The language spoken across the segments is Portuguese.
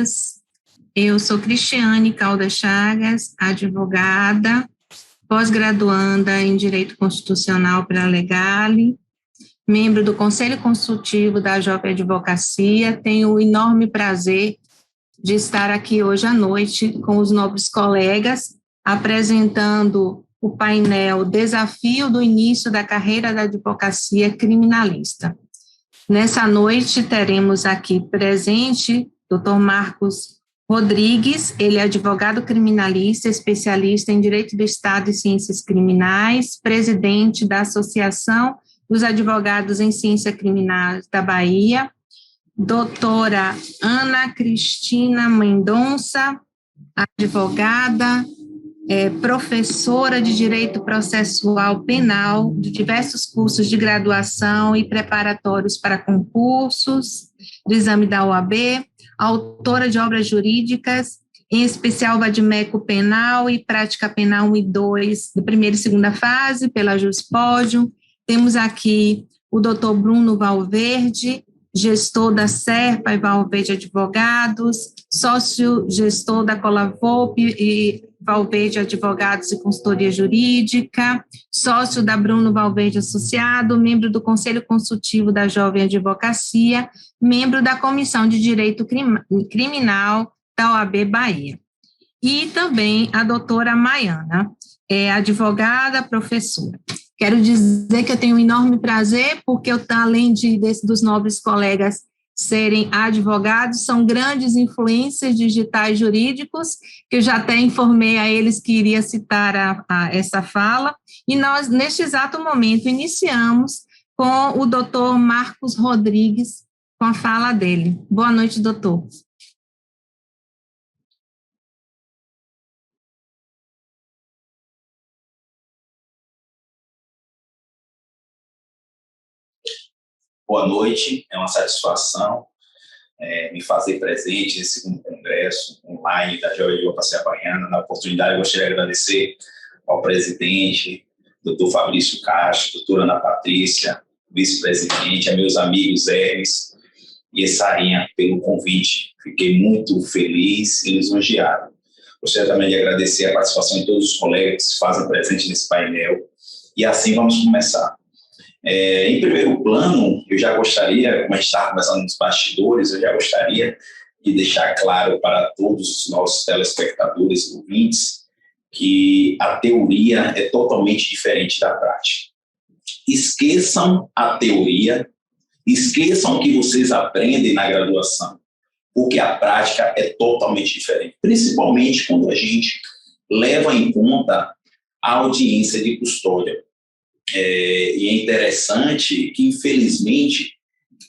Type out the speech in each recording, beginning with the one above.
todas. Eu sou Cristiane Caldas Chagas, advogada, pós-graduanda em Direito Constitucional pela Legale, membro do Conselho Consultivo da Jovem Advocacia. Tenho o enorme prazer de estar aqui hoje à noite com os nobres colegas, apresentando o painel Desafio do Início da Carreira da Advocacia Criminalista. Nessa noite teremos aqui presente Dr. Marcos Rodrigues, ele é advogado criminalista, especialista em Direito do Estado e Ciências Criminais, presidente da Associação dos Advogados em Ciência Criminal da Bahia, doutora Ana Cristina Mendonça, advogada, professora de Direito Processual Penal, de diversos cursos de graduação e preparatórios para concursos do exame da OAB, autora de obras jurídicas, em especial Vadimeco Penal e Prática Penal 1 e 2, de primeira e segunda fase, pela Juspódio. Temos aqui o doutor Bruno Valverde, gestor da Serpa e Valverde Advogados, sócio-gestor da Colavolpe e Valverde Advogados e Consultoria Jurídica, sócio da Bruno Valverde Associado, membro do Conselho Consultivo da Jovem Advocacia, membro da Comissão de Direito Criminal da OAB Bahia. E também a doutora Maiana, advogada, professora. Quero dizer que eu tenho um enorme prazer, porque além dos nobres colegas serem advogados, são grandes influências digitais jurídicos, que eu já até informei a eles que iria citar essa fala, e nós, neste exato momento, iniciamos com o doutor Marcos Rodrigues, com a fala dele. Boa noite, doutor. Boa noite, é uma satisfação me fazer presente nesse segundo congresso online da Jovem Advocacia Baiana. Na oportunidade, eu gostaria de agradecer ao presidente, doutor Fabrício Castro, doutora Ana Patrícia, vice-presidente, a meus amigos Hermes e Sarinha pelo convite. Fiquei muito feliz e lisonjeado. Gostaria também de agradecer a participação de todos os colegas que se fazem presente nesse painel. E assim vamos começar. Em primeiro plano, eu já gostaria, como a gente estava conversando nos bastidores, eu já gostaria de deixar claro para todos os nossos telespectadores e ouvintes que a teoria é totalmente diferente da prática. Esqueçam a teoria, esqueçam o que vocês aprendem na graduação, porque a prática é totalmente diferente, principalmente quando a gente leva em conta a audiência de custódia. E é interessante que, infelizmente,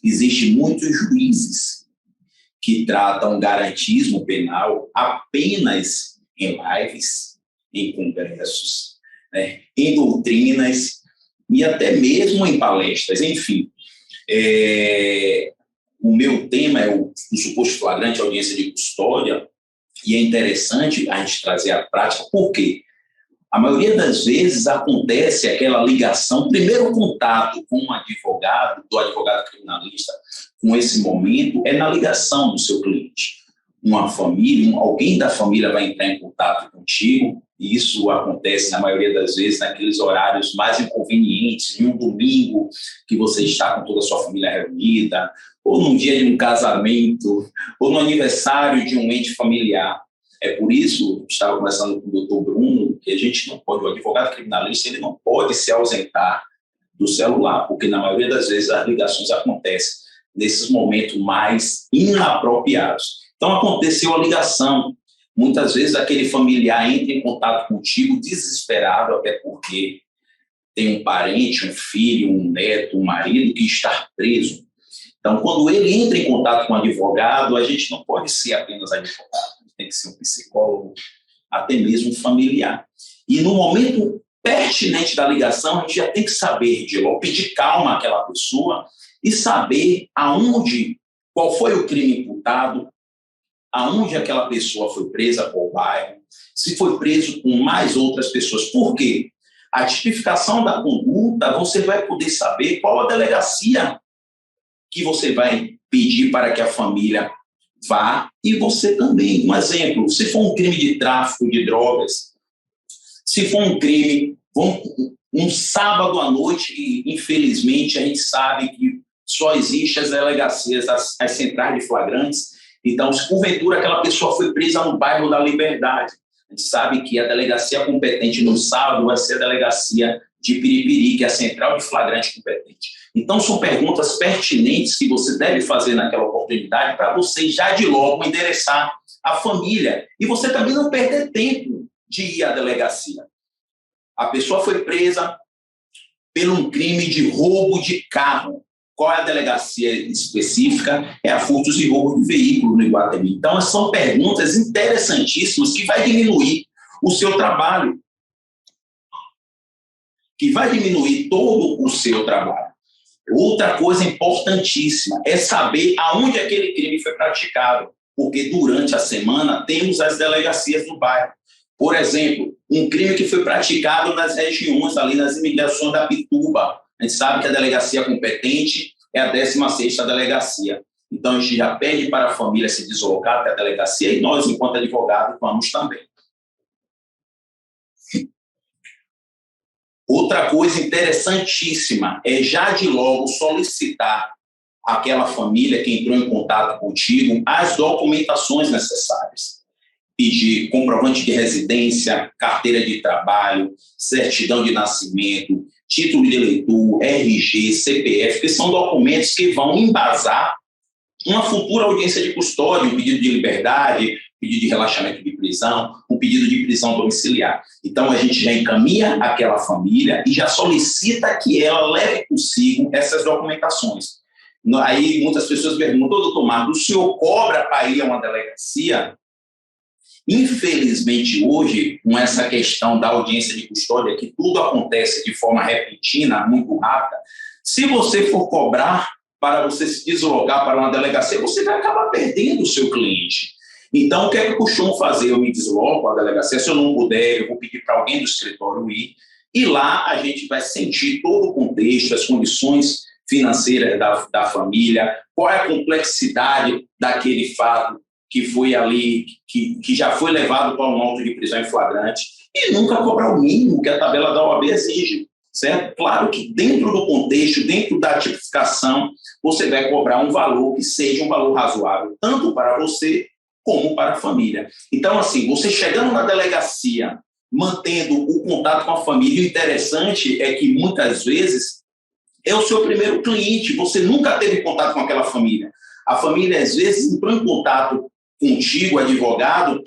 existem muitos juízes que tratam garantismo penal apenas em lives, em congressos, né, em doutrinas e até mesmo em palestras. Enfim, o meu tema é o suposto flagrante audiência de custódia, e é interessante a gente trazer a prática. Por quê? A maioria das vezes acontece aquela ligação, primeiro contato com um advogado, do advogado criminalista, com esse momento, é na ligação do seu cliente. Uma família, alguém da família vai entrar em contato contigo, e isso acontece na maioria das vezes naqueles horários mais inconvenientes, em um domingo que você está com toda a sua família reunida, ou num dia de um casamento, ou no aniversário de um ente familiar. É por isso, estava conversando com o doutor Bruno, que a gente não pode, o advogado criminalista, ele não pode se ausentar do celular, porque na maioria das vezes as ligações acontecem nesses momentos mais inapropriados. Então, aconteceu a ligação. Muitas vezes aquele familiar entra em contato contigo desesperado, até porque tem um parente, um filho, um neto, um marido que está preso. Então, quando ele entra em contato com o advogado, a gente não pode ser apenas advogado. Tem que ser um psicólogo, até mesmo um familiar. E no momento pertinente da ligação, a gente já tem que saber, pedir calma àquela pessoa e saber qual foi o crime imputado, aonde aquela pessoa foi presa, qual bairro, se foi preso com mais outras pessoas. Por quê? A tipificação da conduta, você vai poder saber qual a delegacia que você vai pedir para que a família vá e você também. Um exemplo, se for um crime de tráfico de drogas, se for um crime, um sábado à noite, e infelizmente a gente sabe que só existem as delegacias, as centrais de flagrantes. Então, se porventura aquela pessoa foi presa no bairro da Liberdade, a gente sabe que a delegacia competente no sábado vai ser a delegacia de Piripiri, que é a central de flagrante competente. Então, são perguntas pertinentes que você deve fazer naquela oportunidade para você já de logo endereçar a família. E você também não perder tempo de ir à delegacia. A pessoa foi presa por um crime de roubo de carro. Qual é a delegacia específica? É a furtos e roubo de veículo no Iguatemi. Então, são perguntas interessantíssimas que vai diminuir o seu trabalho, que vai diminuir todo o seu trabalho. Outra coisa importantíssima é saber aonde aquele crime foi praticado, porque durante a semana temos as delegacias do bairro. Por exemplo, um crime que foi praticado nas regiões, ali nas imediações da Pituba. A gente sabe que a delegacia competente é a 16ª delegacia. Então, a gente já pede para a família se deslocar até a delegacia e nós, enquanto advogados, vamos também. Outra coisa interessantíssima é já de logo solicitar àquela família que entrou em contato contigo as documentações necessárias. Pedir comprovante de residência, carteira de trabalho, certidão de nascimento, título de eleitor, RG, CPF, que são documentos que vão embasar uma futura audiência de custódia, um pedido de liberdade, pedido de relaxamento de prisão, um pedido de prisão domiciliar. Então, a gente já encaminha aquela família e já solicita que ela leve consigo essas documentações. Aí, muitas pessoas perguntam, doutor Marcos, o senhor cobra para ir a uma delegacia? Infelizmente, hoje, com essa questão da audiência de custódia, que tudo acontece de forma repentina, muito rápida, se você for cobrar para você se deslocar para uma delegacia, você vai acabar perdendo o seu cliente. Então, o que é que eu costumo fazer? Eu me desloco à delegacia, se eu não puder, eu vou pedir para alguém do escritório ir, e lá a gente vai sentir todo o contexto, as condições financeiras da família, qual é a complexidade daquele fato que foi ali, que já foi levado para um auto de prisão em flagrante, e nunca cobrar o mínimo que a tabela da OAB exige, certo? Claro que dentro do contexto, dentro da tipificação, você vai cobrar um valor que seja um valor razoável, tanto para você como para a família. Então, assim, você chegando na delegacia, mantendo o contato com a família, o interessante é que, muitas vezes, é o seu primeiro cliente, você nunca teve contato com aquela família. A família, às vezes, entrou em contato contigo, advogado,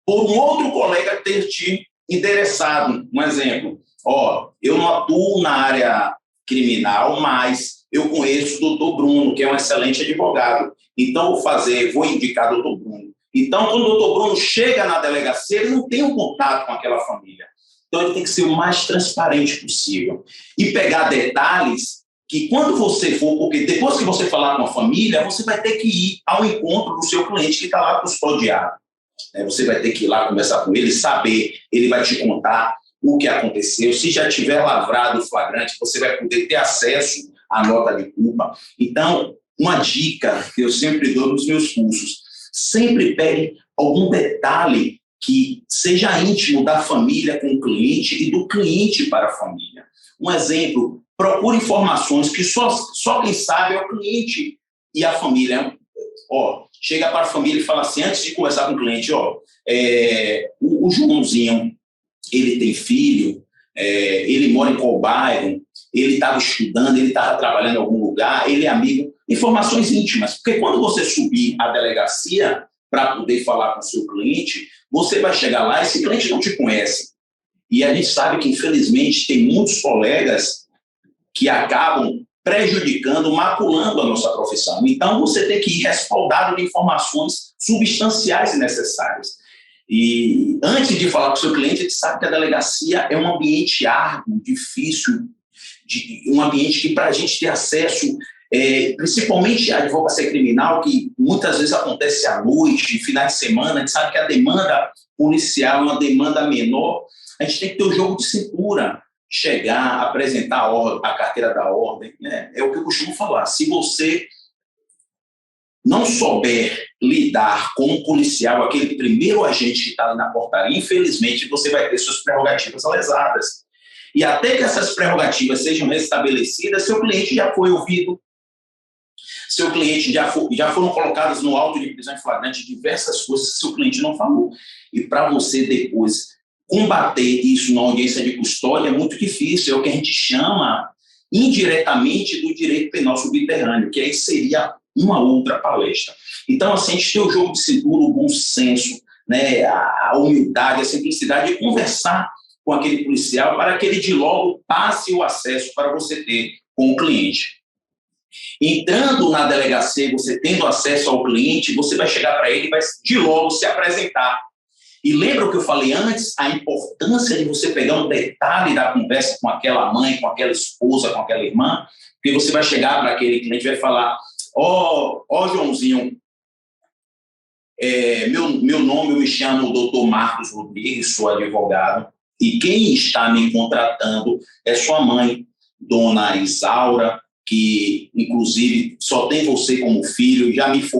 por um outro colega ter te endereçado. Um exemplo, eu não atuo na área criminal, mas eu conheço o doutor Bruno, que é um excelente advogado. Então, vou indicar o doutor Bruno. Então, quando o doutor Bruno chega na delegacia, ele não tem um contato com aquela família. Então, ele tem que ser o mais transparente possível. E pegar detalhes que, quando você for, porque depois que você falar com a família, você vai ter que ir ao encontro do seu cliente que está lá custodiado. Você vai ter que ir lá conversar com ele, saber, ele vai te contar o que aconteceu. Se já tiver lavrado o flagrante, você vai poder ter acesso à nota de culpa. Então, uma dica que eu sempre dou nos meus cursos, sempre pegue algum detalhe que seja íntimo da família com o cliente e do cliente para a família. Um exemplo, procure informações que só quem sabe é o cliente e a família. Chega para a família e fala assim, antes de conversar com o cliente, o Joãozinho, ele tem filho, ele mora em qual bairro, ele estava estudando, ele estava trabalhando em algum lugar, ele é amigo. Informações íntimas, porque quando você subir à delegacia para poder falar com o seu cliente, você vai chegar lá e esse cliente não te conhece. E a gente sabe que, infelizmente, tem muitos colegas que acabam prejudicando, maculando a nossa profissão. Então, você tem que ir respaldado de informações substanciais e necessárias. E antes de falar com o seu cliente, a gente sabe que a delegacia é um ambiente árduo, difícil, um ambiente que, para a gente ter acesso, principalmente a advocacia criminal, que muitas vezes acontece à noite, finais de semana, a gente sabe que a demanda policial é uma demanda menor, a gente tem que ter o jogo de cintura, chegar, apresentar a carteira da ordem, né? É o que eu costumo falar. Se você não souber lidar com um policial, aquele primeiro agente que está ali na portaria, infelizmente você vai ter suas prerrogativas lesadas. E até que essas prerrogativas sejam restabelecidas, seu cliente já foi ouvido, seu cliente já foram colocadas no auto de prisão em flagrante diversas coisas que seu cliente não falou. E para você depois combater isso na audiência de custódia é muito difícil, é o que a gente chama indiretamente do direito penal subterrâneo, que aí seria uma outra palestra. Então, assim, a gente tem o jogo de cintura, o bom senso, né, a humildade, a simplicidade de conversar com aquele policial para que ele de logo passe o acesso para você ter com o cliente. Entrando na delegacia, você tendo acesso ao cliente, você vai chegar para ele e vai de logo se apresentar. E lembra o que eu falei antes? A importância de você pegar um detalhe da conversa com aquela mãe, com aquela esposa, com aquela irmã, porque você vai chegar para aquele cliente e vai falar: ó, Joãozinho, meu nome, eu me chamo Dr. Marcos Rodrigues, sou advogado, e quem está me contratando é sua mãe, Dona Isaura, que inclusive só tem você como filho,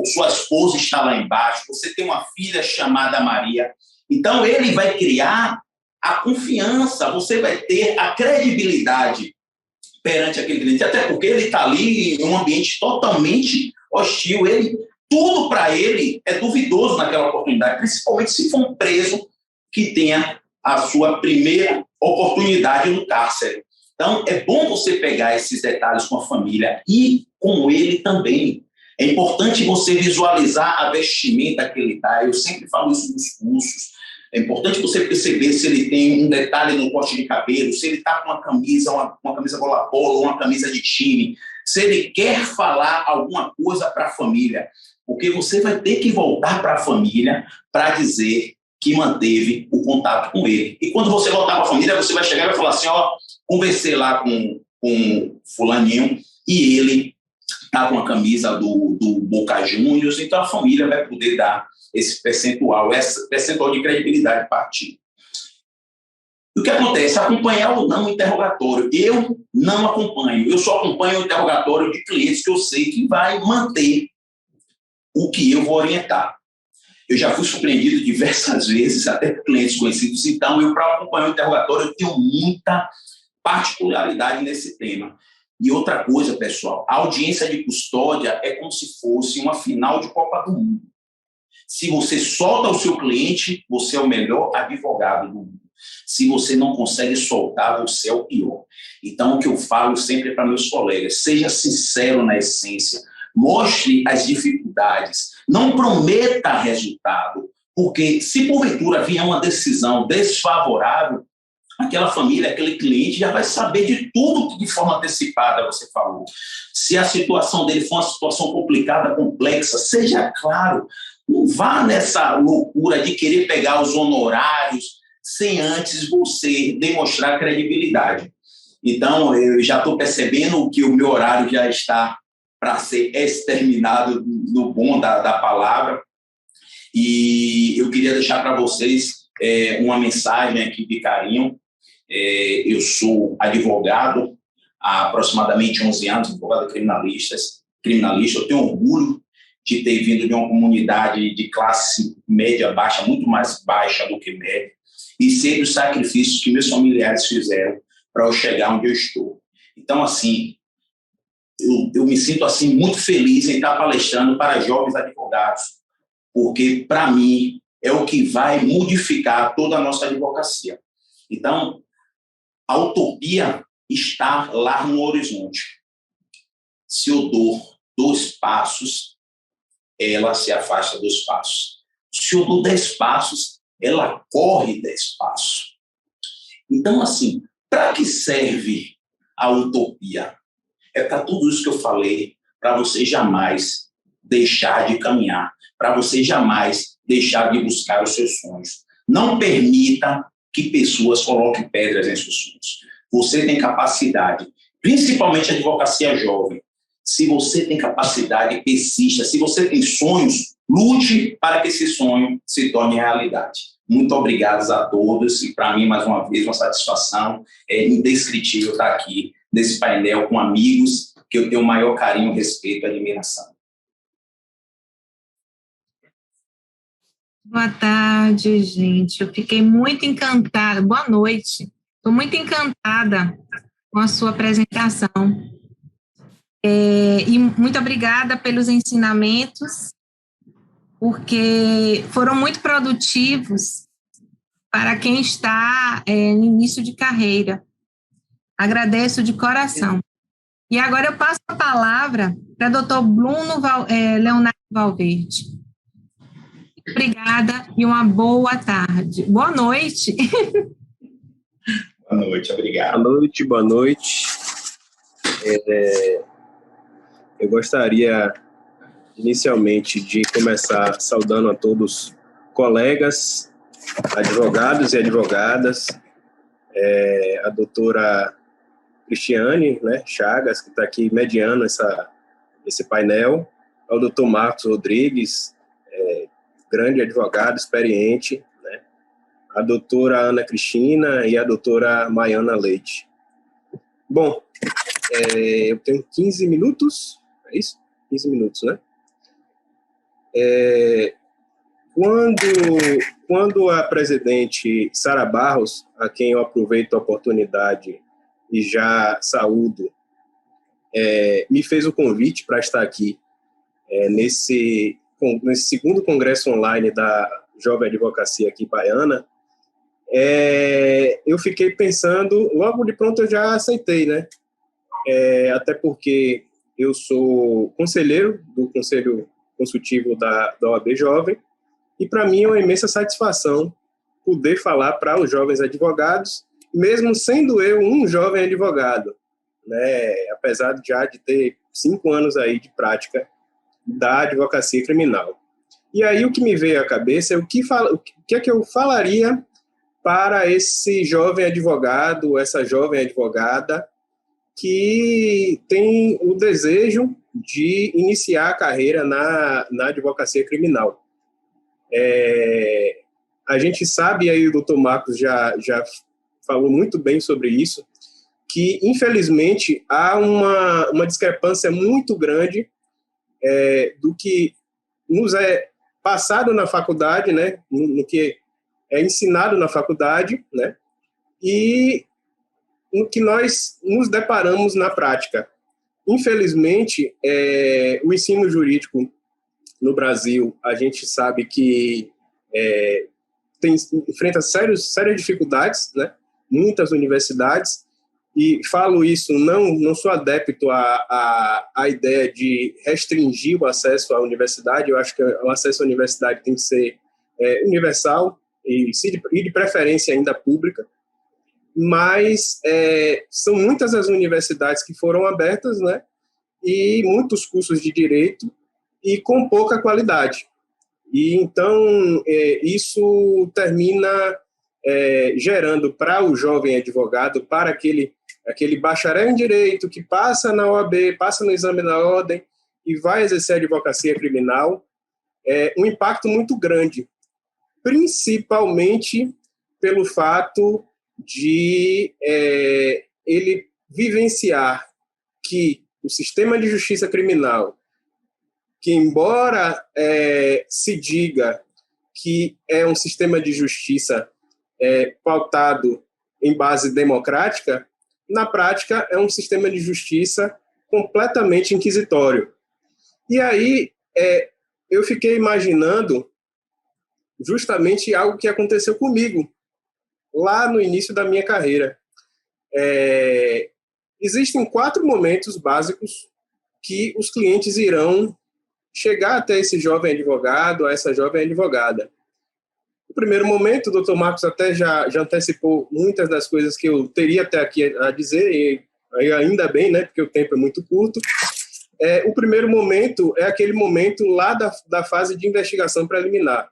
sua esposa está lá embaixo, você tem uma filha chamada Maria. Então ele vai criar a confiança, você vai ter a credibilidade perante aquele cliente, até porque ele está ali em um ambiente totalmente hostil, tudo para ele é duvidoso naquela oportunidade, principalmente se for um preso que tenha a sua primeira oportunidade no cárcere. Então, é bom você pegar esses detalhes com a família e com ele também. É importante você visualizar a vestimenta que ele está. Eu sempre falo isso nos cursos. É importante você perceber se ele tem um detalhe no corte de cabelo, se ele está com uma camisa bola-bola, uma camisa de time, se ele quer falar alguma coisa para a família, porque você vai ter que voltar para a família para dizer que manteve o contato com ele. E quando você voltar para a família, você vai chegar e vai falar assim: conversei lá com fulaninho e ele está com a camisa do Boca Juniors, então a família vai poder dar esse percentual de credibilidade para ti. O que acontece? Acompanhar ou não o interrogatório. Eu não acompanho, eu só acompanho o interrogatório de clientes que eu sei que vai manter o que eu vou orientar. Eu já fui surpreendido diversas vezes, até por clientes conhecidos, então eu, para acompanhar o interrogatório, eu tenho muita particularidade nesse tema. E outra coisa, pessoal, a audiência de custódia é como se fosse uma final de Copa do Mundo. Se você solta o seu cliente, você é o melhor advogado do mundo. Se você não consegue soltar, você é o pior. Então, o que eu falo sempre para meus colegas: seja sincero na essência, mostre as dificuldades, não prometa resultado, porque se porventura vier uma decisão desfavorável, aquela família, aquele cliente já vai saber de tudo que de forma antecipada você falou. Se a situação dele for uma situação complicada, complexa, seja claro, não vá nessa loucura de querer pegar os honorários sem antes você demonstrar credibilidade. Então, eu já estou percebendo que o meu horário já está para ser exterminado no bom da palavra, e eu queria deixar para vocês uma mensagem aqui de carinho. Eu sou advogado há aproximadamente 11 anos, advogado criminalista. Eu tenho orgulho de ter vindo de uma comunidade de classe média baixa, muito mais baixa do que média, e sei dos sacrifícios que meus familiares fizeram para eu chegar onde eu estou. Então, assim, eu me sinto assim muito feliz em estar palestrando para jovens advogados, porque, para mim, é o que vai modificar toda a nossa advocacia. Então, a utopia está lá no horizonte. Se eu dou 2 passos, ela se afasta 2 passos. Se eu dou 10 passos, ela corre 10 passos. Então, assim, para que serve a utopia? É para tudo isso que eu falei, para você jamais deixar de caminhar, para você jamais deixar de buscar os seus sonhos. Não permita que pessoas coloquem pedras em seus sonhos. Você tem capacidade, principalmente a advocacia jovem. Se você tem capacidade, persista. Se você tem sonhos, lute para que esse sonho se torne realidade. Muito obrigado a todos, e para mim, mais uma vez, uma satisfação indescritível estar aqui nesse painel com amigos que eu tenho o maior carinho, respeito e admiração. Boa tarde, gente. Eu fiquei muito encantada. Boa noite. Estou muito encantada com a sua apresentação. E muito obrigada pelos ensinamentos, porque foram muito produtivos para quem está no início de carreira. Agradeço de coração. E agora eu passo a palavra para o Dr. Leonardo Valverde. Obrigada e uma boa tarde. Boa noite. Boa noite, obrigado. Boa noite. Eu gostaria, inicialmente, de começar saudando a todos colegas, advogados e advogadas, a doutora Cristiane, né, Chagas, que está aqui mediando esse painel, ao doutor Marcos Rodrigues, grande advogado, experiente, né, a doutora Ana Cristina e a doutora Maiana Leite. Bom, eu tenho 15 minutos, é isso? 15 minutos, né? Quando a presidente Sara Barros, a quem eu aproveito a oportunidade e já saúdo, me fez o convite para estar aqui nesse segundo congresso online da Jovem Advocacia aqui baiana, eu fiquei pensando, logo de pronto eu já aceitei, né? Até porque eu sou conselheiro do Conselho Consultivo da OAB Jovem, e para mim é uma imensa satisfação poder falar para os jovens advogados, mesmo sendo eu um jovem advogado, né? Apesar já de ter 5 anos aí de prática da advocacia criminal. E aí o que me veio à cabeça é o que é que eu falaria para esse jovem advogado, essa jovem advogada que tem o desejo de iniciar a carreira na advocacia criminal. A gente sabe, aí o doutor Marcos já falou muito bem sobre isso, que infelizmente há uma discrepância muito grande do que nos é passado na faculdade, né, no que é ensinado na faculdade, né, e no que nós nos deparamos na prática. Infelizmente, o ensino jurídico no Brasil, a gente sabe que enfrenta sérias dificuldades, né, muitas universidades, e falo isso, não sou adepto à ideia de restringir o acesso à universidade. Eu acho que o acesso à universidade tem que ser universal e de preferência ainda pública, mas são muitas as universidades que foram abertas, né, e muitos cursos de direito e com pouca qualidade. E então isso termina gerando para o jovem advogado, para aquele bacharel em direito que passa na OAB, passa no exame da ordem e vai exercer a advocacia criminal, um impacto muito grande, principalmente pelo fato de ele vivenciar que o sistema de justiça criminal, que embora se diga que é um sistema de justiça pautado em base democrática, na prática é um sistema de justiça completamente inquisitório. E aí eu fiquei imaginando justamente algo que aconteceu comigo lá no início da minha carreira. Existem 4 momentos básicos que os clientes irão chegar até esse jovem advogado, a essa jovem advogada. No primeiro momento, o doutor Marcos até já antecipou muitas das coisas que eu teria até aqui a dizer, e ainda bem, né, porque o tempo é muito curto. O primeiro momento é aquele momento lá da fase de investigação preliminar.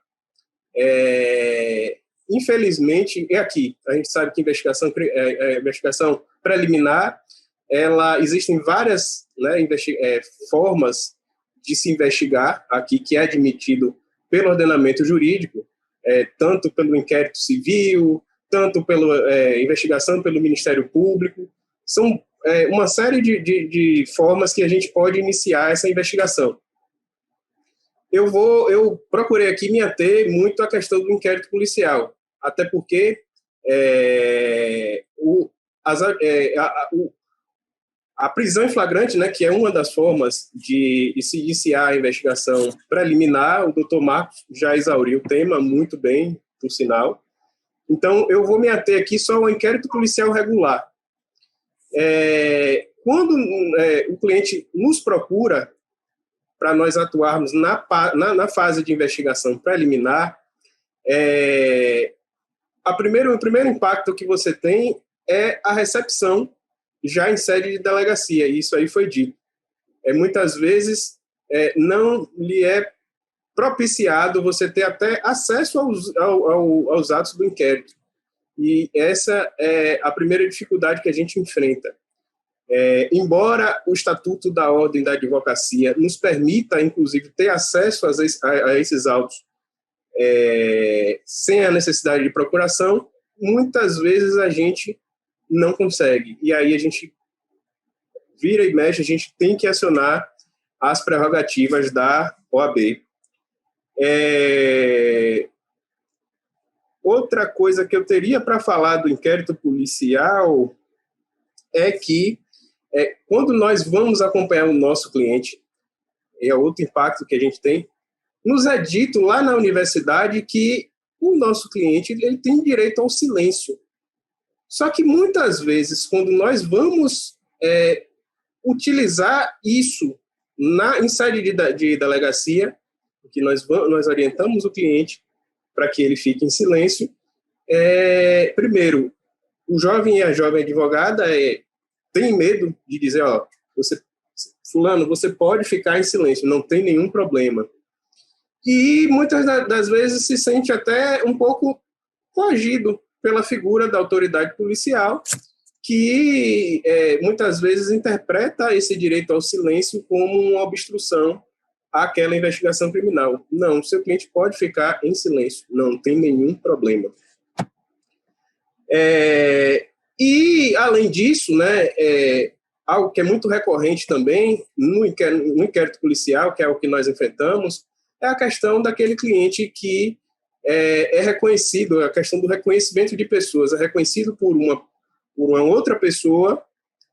Infelizmente, aqui, a gente sabe que investigação preliminar, existem várias, né, formas de se investigar aqui, que é admitido pelo ordenamento jurídico, tanto pelo inquérito civil, tanto pela investigação pelo Ministério Público. São uma série de formas que a gente pode iniciar essa investigação. eu procurei aqui me ater muito à questão do inquérito policial, até porque a prisão em flagrante, né, que é uma das formas de se iniciar a investigação preliminar, o doutor Marcos já exauriu o tema muito bem, por sinal. Então, eu vou me ater aqui só ao inquérito policial regular. Quando o cliente nos procura para nós atuarmos na fase de investigação preliminar, o primeiro impacto que você tem é a recepção já em sede de delegacia, e isso aí foi dito. Muitas vezes não lhe é propiciado você ter até acesso aos atos do inquérito. E essa é a primeira dificuldade que a gente enfrenta. Embora o Estatuto da Ordem da Advocacia nos permita, inclusive, ter acesso a esses autos sem a necessidade de procuração, muitas vezes a gente não consegue. E aí a gente vira e mexe, a gente tem que acionar as prerrogativas da OAB. Outra coisa que eu teria para falar do inquérito policial é que quando nós vamos acompanhar o nosso cliente, é outro impacto que a gente tem, nos é dito lá na universidade que o nosso cliente ele tem direito ao silêncio. Só que muitas vezes, quando nós vamos utilizar isso em sede de delegacia, que nós orientamos o cliente para que ele fique em silêncio, primeiro, o jovem e a jovem advogada tem medo de dizer, fulano, você pode ficar em silêncio, não tem nenhum problema. E muitas das vezes se sente até um pouco coagido pela figura da autoridade policial, que muitas vezes interpreta esse direito ao silêncio como uma obstrução àquela investigação criminal. Não, seu cliente pode ficar em silêncio, não tem nenhum problema. E, além disso, né, algo que é muito recorrente também no inquérito policial, que é o que nós enfrentamos, é a questão daquele cliente que é reconhecido, a questão do reconhecimento de pessoas, é reconhecido por uma outra pessoa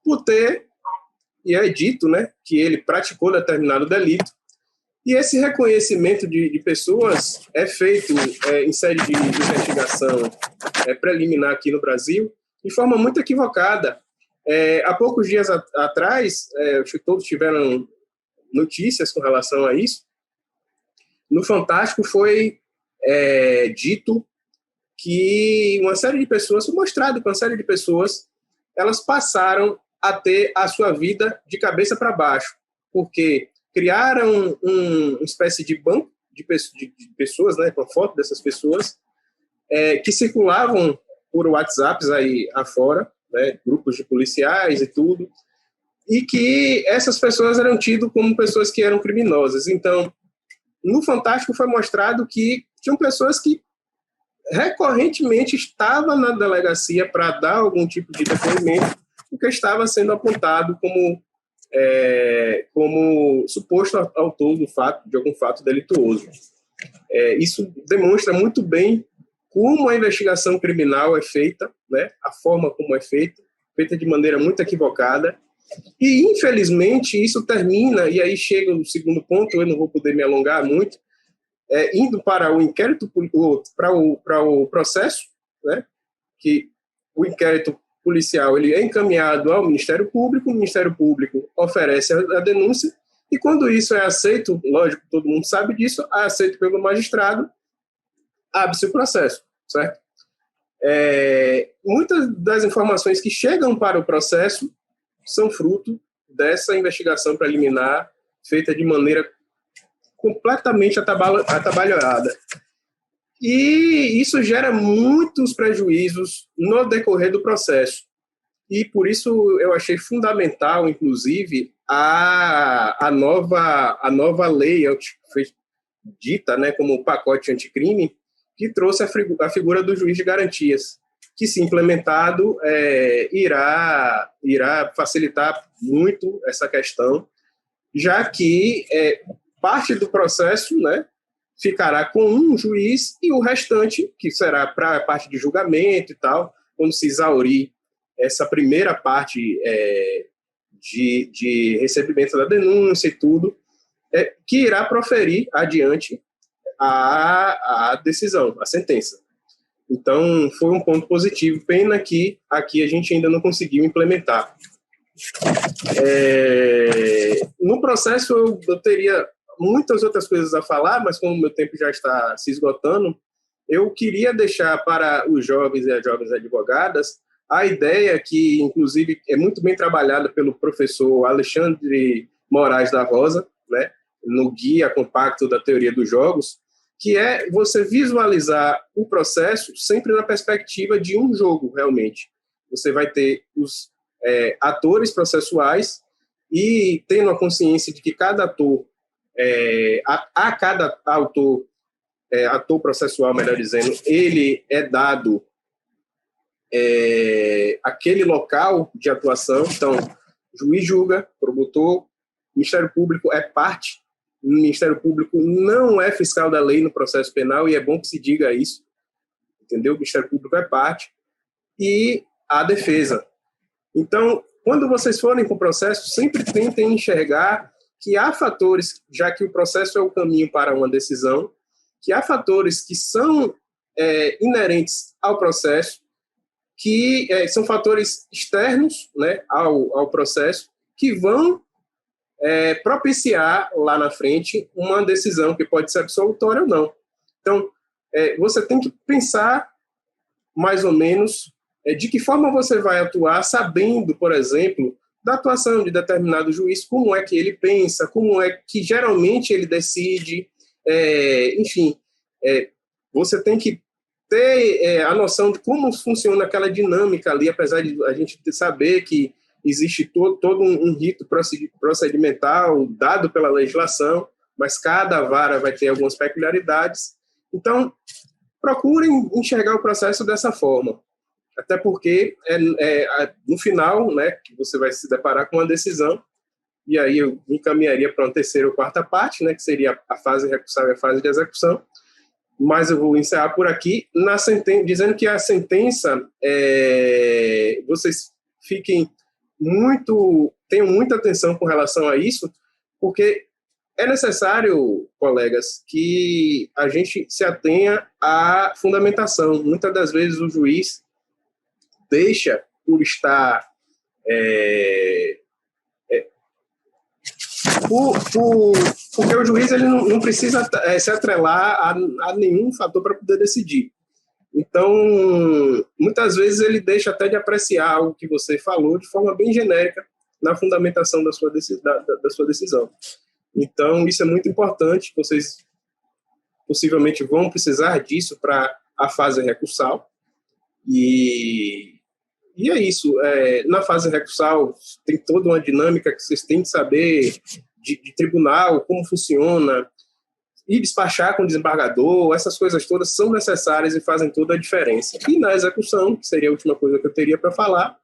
por ter, e é dito, né, que ele praticou determinado delito, e esse reconhecimento de pessoas é feito em sede de investigação preliminar aqui no Brasil de forma muito equivocada. Há poucos dias atrás, acho que todos tiveram notícias com relação a isso, no Fantástico foi dito que uma série de pessoas, foi mostrado que uma série de pessoas, elas passaram a ter a sua vida de cabeça para baixo, porque criaram uma espécie de banco de pessoas, né, com a foto dessas pessoas, que circulavam por WhatsApps aí afora, né, grupos de policiais e tudo, e que essas pessoas eram tidas como pessoas que eram criminosas. Então, no Fantástico foi mostrado que tinham pessoas que recorrentemente estavam na delegacia para dar algum tipo de depoimento, porque estava sendo apontado como suposto autor de algum fato delituoso. Isso demonstra muito bem como a investigação criminal é feita, né? A forma como é feita de maneira muito equivocada. E, infelizmente, isso termina, e aí chega o segundo ponto, eu não vou poder me alongar muito, indo para o inquérito, para o processo, né? Que o inquérito policial ele é encaminhado ao Ministério Público, o Ministério Público oferece a denúncia, e quando isso é aceito, lógico, todo mundo sabe disso, é aceito pelo magistrado, abre-se o processo, certo? Muitas das informações que chegam para o processo são fruto dessa investigação preliminar feita de maneira completamente atabalhoada. E isso gera muitos prejuízos no decorrer do processo. E por isso eu achei fundamental, inclusive, a nova lei, foi dita, né, como o pacote anticrime, que trouxe a figura do juiz de garantias, que, se implementado, irá facilitar muito essa questão, já que parte do processo, né, ficará com um juiz e o restante, que será para a parte de julgamento e tal, quando se exaurir essa primeira parte de recebimento da denúncia e tudo, que irá proferir adiante a decisão, a sentença. Então, foi um ponto positivo. Pena que aqui a gente ainda não conseguiu implementar. No processo, eu teria muitas outras coisas a falar, mas como o meu tempo já está se esgotando, eu queria deixar para os jovens e as jovens advogadas a ideia que, inclusive, é muito bem trabalhada pelo professor Alexandre Moraes da Rosa, né, no Guia Compacto da Teoria dos Jogos, que é você visualizar o processo sempre na perspectiva de um jogo, realmente. Você vai ter os atores processuais e tendo a consciência de que cada ator, a cada autor, ator processual, melhor dizendo, ele é dado aquele local de atuação. Então, juiz julga, promotor, Ministério Público é parte. O Ministério Público não é fiscal da lei no processo penal, e é bom que se diga isso, entendeu? O Ministério Público é parte, e a defesa. Então, quando vocês forem para o processo, sempre tentem enxergar que há fatores, já que o processo é o caminho para uma decisão, que há fatores que são inerentes ao processo, que são fatores externos, né, ao processo, que vão propiciar lá na frente uma decisão que pode ser absolutória ou não. Então, você tem que pensar mais ou menos de que forma você vai atuar, sabendo, por exemplo, da atuação de determinado juiz, como é que ele pensa, como é que geralmente ele decide, enfim, você tem que ter a noção de como funciona aquela dinâmica ali, apesar de a gente saber que existe todo um rito procedimental dado pela legislação, mas cada vara vai ter algumas peculiaridades. Então, procurem enxergar o processo dessa forma, até porque no final, né, que você vai se deparar com uma decisão, e aí eu me encaminharia para uma terceira ou quarta parte, né, que seria a fase recursal e a fase de execução, mas eu vou encerrar por aqui, dizendo que a sentença, vocês tenham muita atenção com relação a isso, porque é necessário, colegas, que a gente se atenha à fundamentação. Muitas das vezes o juiz deixa por estar porque o juiz ele não precisa se atrelar a nenhum fator para poder decidir. Então, muitas vezes ele deixa até de apreciar algo que você falou de forma bem genérica na fundamentação da sua decisão. Então, isso é muito importante. Vocês possivelmente vão precisar disso para a fase recursal. E é isso. Na fase recursal, tem toda uma dinâmica que vocês têm que saber de tribunal, como funciona, e despachar com o desembargador, essas coisas todas são necessárias e fazem toda a diferença. E na execução, que seria a última coisa que eu teria para falar,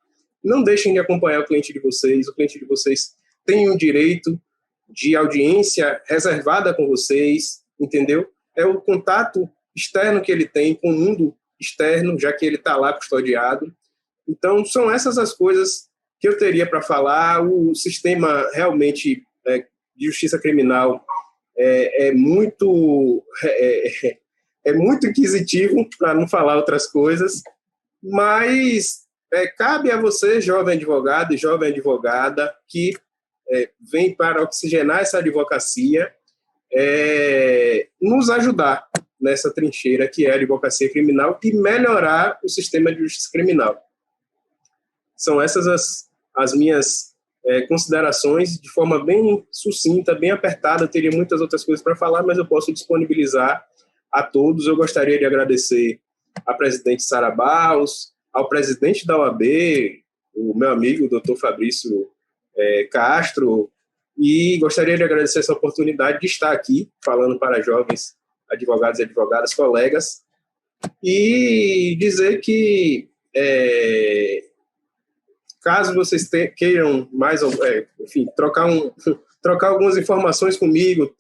não deixem de acompanhar o cliente de vocês. O cliente de vocês tem o direito de audiência reservada com vocês, entendeu? É o contato externo que ele tem com o mundo externo, já que ele está lá custodiado. Então, são essas as coisas que eu teria para falar. O sistema realmente de justiça criminal é muito inquisitivo, para não falar outras coisas, mas cabe a você, jovem advogado e jovem advogada, que vem para oxigenar essa advocacia, nos ajudar nessa trincheira que é a advocacia criminal e melhorar o sistema de justiça criminal. São essas as minhas considerações, de forma bem sucinta, bem apertada. Eu teria muitas outras coisas para falar, mas eu posso disponibilizar a todos. Eu gostaria de agradecer à presidente Sara Barros, ao presidente da OAB, o meu amigo, Dr. Fabrício Castro, e gostaria de agradecer essa oportunidade de estar aqui falando para jovens advogados e advogadas, colegas, e dizer que caso vocês queiram mais, enfim, trocar algumas informações comigo,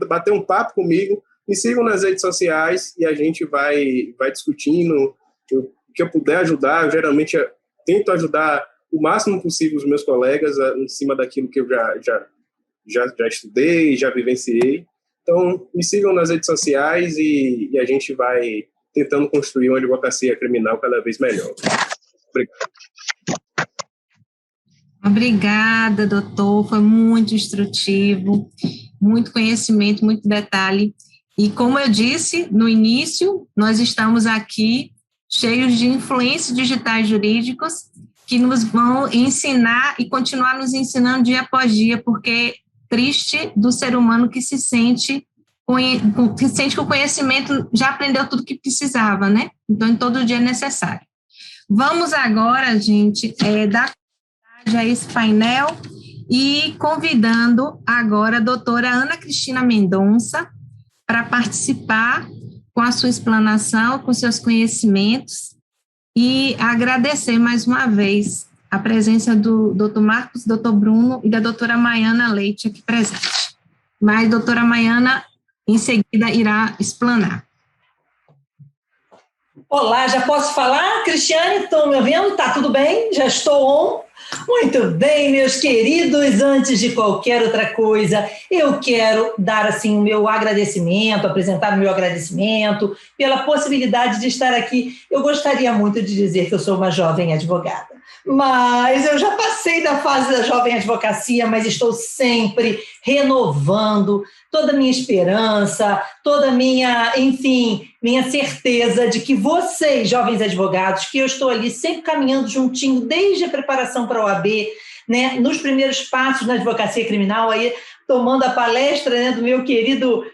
bater um papo comigo, me sigam nas redes sociais e a gente vai discutindo. O que eu puder ajudar, eu geralmente tento ajudar o máximo possível os meus colegas em cima daquilo que eu já estudei, já vivenciei. Então, me sigam nas redes sociais e a gente vai tentando construir uma advocacia criminal cada vez melhor. Obrigado. Obrigada, doutor. Foi muito instrutivo, muito conhecimento, muito detalhe. E como eu disse no início, nós estamos aqui cheios de influências digitais jurídicos que nos vão ensinar e continuar nos ensinando dia após dia, porque triste do ser humano que se sente que o conhecimento já aprendeu tudo que precisava, né? Então, em todo dia é necessário. Vamos agora, gente, dar continuidade a esse painel e convidando agora a doutora Ana Cristina Mendonça para participar com a sua explanação, com seus conhecimentos e agradecer mais uma vez a presença do doutor Marcos, doutor Bruno e da doutora Maiana Leite aqui presente. Mas a doutora Maiana, em seguida, irá explanar. Olá, já posso falar? Cristiane, estão me ouvindo? Tá tudo bem? Já estou on? Muito bem, meus queridos, antes de qualquer outra coisa, eu quero dar assim o meu agradecimento, apresentar o meu agradecimento pela possibilidade de estar aqui. Eu gostaria muito de dizer que eu sou uma jovem advogada, mas eu já passei da fase da jovem advocacia, mas estou sempre renovando toda a minha esperança, toda a minha, enfim, minha certeza de que vocês, jovens advogados, que eu estou ali sempre caminhando juntinho desde a preparação para a OAB, né, nos primeiros passos na advocacia criminal, aí tomando a palestra, né, do meu querido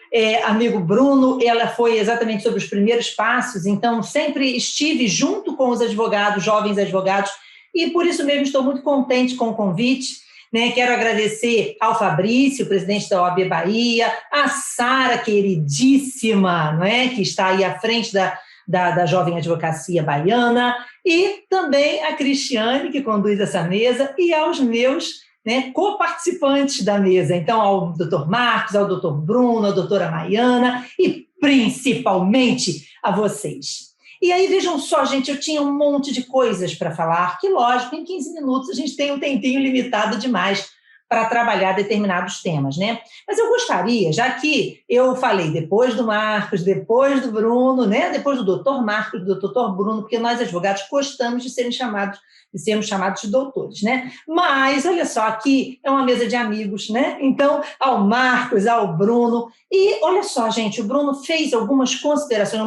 amigo Bruno, ela foi exatamente sobre os primeiros passos, então sempre estive junto com os advogados, jovens advogados, e por isso mesmo estou muito contente com o convite. Né, quero agradecer ao Fabrício, presidente da OAB Bahia, a Sara, queridíssima, não é, que está aí à frente da Jovem Advocacia Baiana, e também a Cristiane, que conduz essa mesa, e aos meus, né, co-participantes da mesa, então ao doutor Marcos, ao doutor Bruno, à doutora Maiana, e principalmente a vocês. E aí, vejam só, gente, eu tinha um monte de coisas para falar, que, lógico, em 15 minutos a gente tem um tempinho limitado demais para trabalhar determinados temas, né? Mas eu gostaria, já que eu falei depois do Marcos, depois do Bruno, né? Depois do doutor Marcos, do doutor Bruno, porque nós, advogados, gostamos de sermos chamados de doutores, né? Mas, olha só, aqui é uma mesa de amigos, né? Então, ao Marcos, ao Bruno, e olha só, gente, o Bruno fez algumas considerações,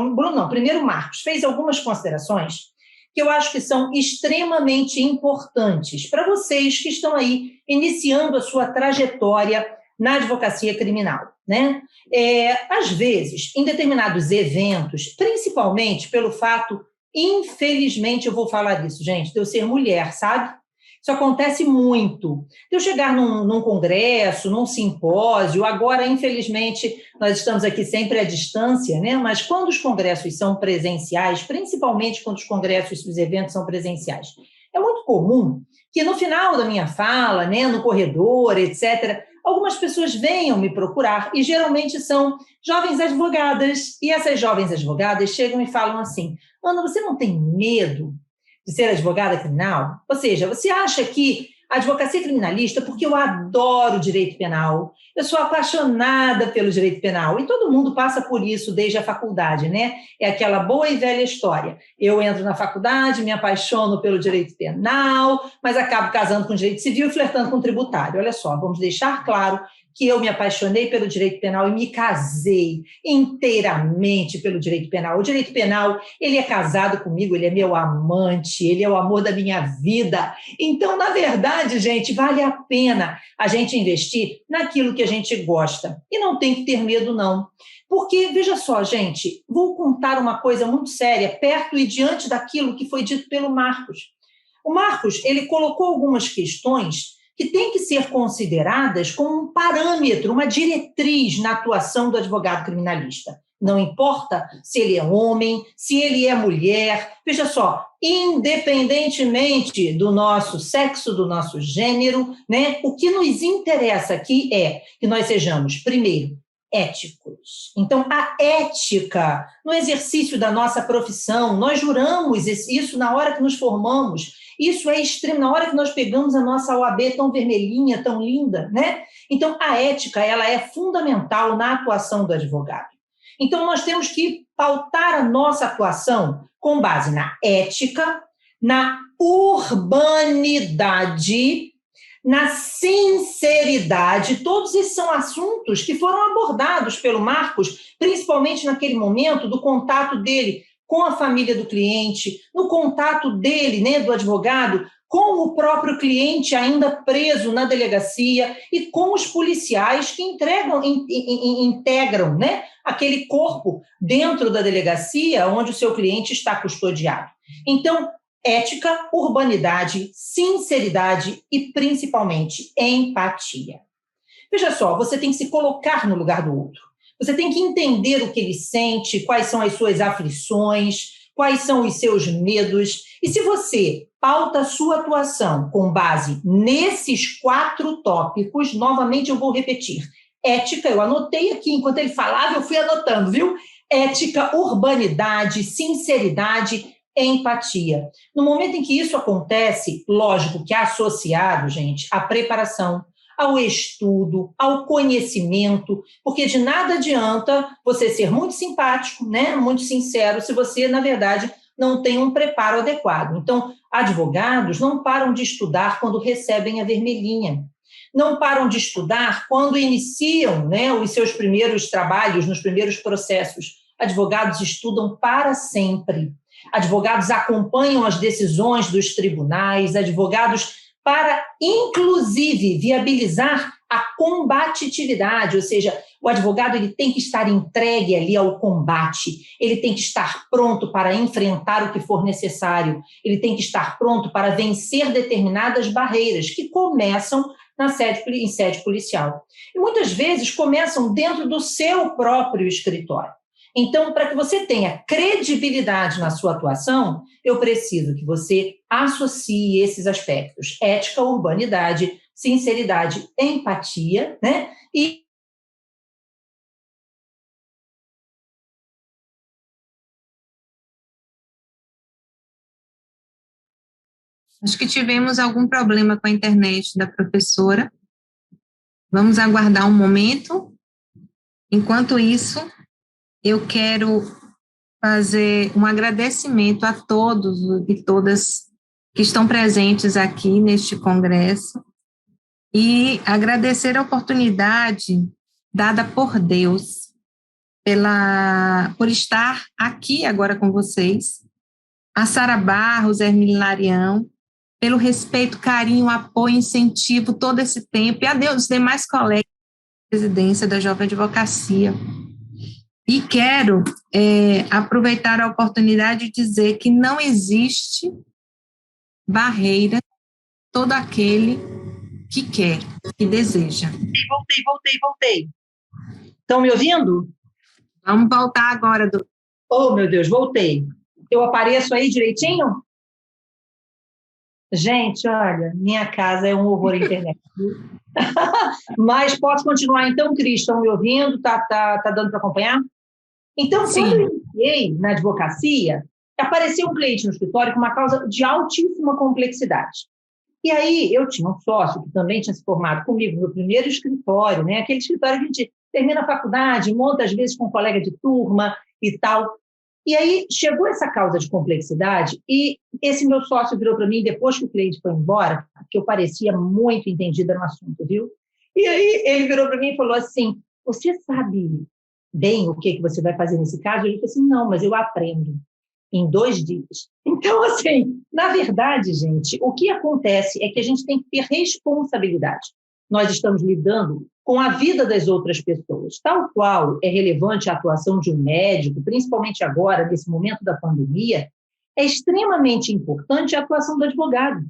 primeiro o Marcos fez algumas considerações que eu acho que são extremamente importantes para vocês que estão aí iniciando a sua trajetória na advocacia criminal, né? Às vezes, em determinados eventos, principalmente pelo fato, infelizmente, eu vou falar disso, gente, de eu ser mulher, sabe? Isso acontece muito. De eu chegar num congresso, num simpósio, agora, infelizmente, nós estamos aqui sempre à distância, né? Mas quando os congressos são presenciais, principalmente quando os congressos e os eventos são presenciais, é muito comum que no final da minha fala, né, no corredor, etc., algumas pessoas venham me procurar e geralmente são jovens advogadas. E essas jovens advogadas chegam e falam assim: Ana, você não tem medo de ser advogada criminal? Ou seja, você acha que a advocacia criminalista, porque eu adoro direito penal, eu sou apaixonada pelo direito penal, e todo mundo passa por isso desde a faculdade, né? É aquela boa e velha história. Eu entro na faculdade, me apaixono pelo direito penal, mas acabo casando com direito civil e flertando com o tributário. Olha só, vamos deixar claro que eu me apaixonei pelo direito penal e me casei inteiramente pelo direito penal. O direito penal, ele é casado comigo, ele é meu amante, ele é o amor da minha vida. Então, na verdade, gente, vale a pena a gente investir naquilo que a gente gosta. E não tem que ter medo, não. Porque, veja só, gente, vou contar uma coisa muito séria, perto e diante daquilo que foi dito pelo Marcos. O Marcos, ele colocou algumas questões que têm que ser consideradas como um parâmetro, uma diretriz na atuação do advogado criminalista. Não importa se ele é homem, se ele é mulher. Veja só, independentemente do nosso sexo, do nosso gênero, né, o que nos interessa aqui é que nós sejamos, primeiro, éticos. Então, a ética no exercício da nossa profissão, nós juramos isso na hora que nos formamos, isso é extremo, na hora que nós pegamos a nossa OAB tão vermelhinha, tão linda, né? Então, a ética, ela é fundamental na atuação do advogado. Então, nós temos que pautar a nossa atuação com base na ética, na urbanidade, na sinceridade. Todos esses são assuntos que foram abordados pelo Marcos, principalmente naquele momento do contato dele com a família do cliente, no contato dele, né, do advogado, com o próprio cliente ainda preso na delegacia e com os policiais que integram, né, aquele corpo dentro da delegacia onde o seu cliente está custodiado. Então, ética, urbanidade, sinceridade e, principalmente, empatia. Veja só, você tem que se colocar no lugar do outro. Você tem que entender o que ele sente, quais são as suas aflições, quais são os seus medos. E se você pauta a sua atuação com base nesses 4 tópicos, novamente eu vou repetir. Ética, eu anotei aqui, enquanto ele falava, eu fui anotando, viu? Ética, urbanidade, sinceridade, empatia. No momento em que isso acontece, lógico que é associado, gente, à preparação, ao estudo, ao conhecimento, porque de nada adianta você ser muito simpático, né, muito sincero, se você, na verdade, não tem um preparo adequado. Então, advogados não param de estudar quando recebem a vermelhinha, não param de estudar quando iniciam, né, os seus primeiros trabalhos, nos primeiros processos. Advogados estudam para sempre. Advogados acompanham as decisões dos tribunais, advogados para, inclusive, viabilizar a combatividade, ou seja, o advogado ele tem que estar entregue ali ao combate, ele tem que estar pronto para enfrentar o que for necessário, ele tem que estar pronto para vencer determinadas barreiras que começam em sede policial. E muitas vezes começam dentro do seu próprio escritório. Então, para que você tenha credibilidade na sua atuação, eu preciso que você associe esses aspectos: ética, urbanidade, sinceridade, empatia, né? E acho que tivemos algum problema com a internet da professora. Vamos aguardar um momento. Enquanto isso, eu quero fazer um agradecimento a todos e todas que estão presentes aqui neste congresso e agradecer a oportunidade dada por Deus por estar aqui agora com vocês, a Sara Barros, Hermine Larião, pelo respeito, carinho, apoio, incentivo todo esse tempo, e a Deus, os demais colegas da presidência da Jovem Advocacia. E quero aproveitar a oportunidade de dizer que não existe barreira todo aquele que quer, que deseja. Voltei. Estão me ouvindo? Vamos voltar agora. Oh, meu Deus, voltei. Eu apareço aí direitinho? Gente, olha, minha casa é um horror à internet. Mas posso continuar então, Cris? Estão me ouvindo? Tá dando para acompanhar? Então, Sim. Quando eu iniciei na advocacia, apareceu um cliente no escritório com uma causa de altíssima complexidade. E aí, eu tinha um sócio que também tinha se formado comigo no meu primeiro escritório, né? Aquele escritório que a gente termina a faculdade, monta às vezes com um colega de turma e tal. E aí, chegou essa causa de complexidade e esse meu sócio virou para mim, depois que o cliente foi embora, que eu parecia muito entendida no assunto, viu? E aí, ele virou para mim e falou assim, você sabe bem o que você vai fazer nesse caso? Eu falei assim, não, mas eu aprendo em 2 dias. Então, assim, na verdade, gente, o que acontece é que a gente tem que ter responsabilidade. Nós estamos lidando com a vida das outras pessoas, tal qual é relevante a atuação de um médico, principalmente agora, nesse momento da pandemia, é extremamente importante a atuação do advogado.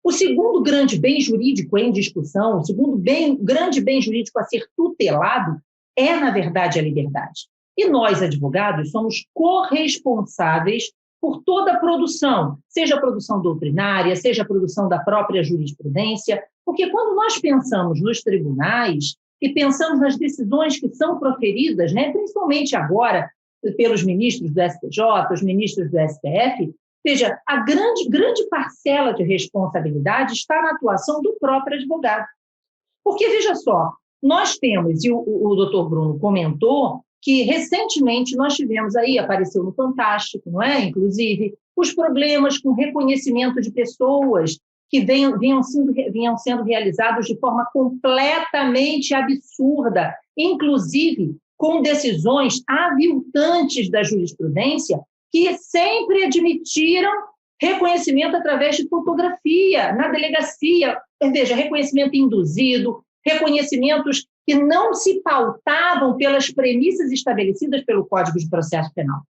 O segundo grande bem jurídico em discussão, o segundo grande bem jurídico a ser tutelado é, na verdade, a liberdade. E nós, advogados, somos corresponsáveis por toda a produção, seja a produção doutrinária, seja a produção da própria jurisprudência, porque quando nós pensamos nos tribunais e pensamos nas decisões que são proferidas, né, principalmente agora pelos ministros do STJ, os ministros do STF, veja, a grande parcela de responsabilidade está na atuação do próprio advogado. Porque, veja só, nós temos, e o doutor Bruno comentou, que recentemente nós tivemos aí, apareceu no Fantástico, não é? Inclusive, os problemas com reconhecimento de pessoas que vinham sendo realizados de forma completamente absurda, inclusive com decisões aviltantes da jurisprudência, que sempre admitiram reconhecimento através de fotografia na delegacia, veja, reconhecimento induzido, reconhecimentos que não se pautavam pelas premissas estabelecidas pelo Código de Processo Penal.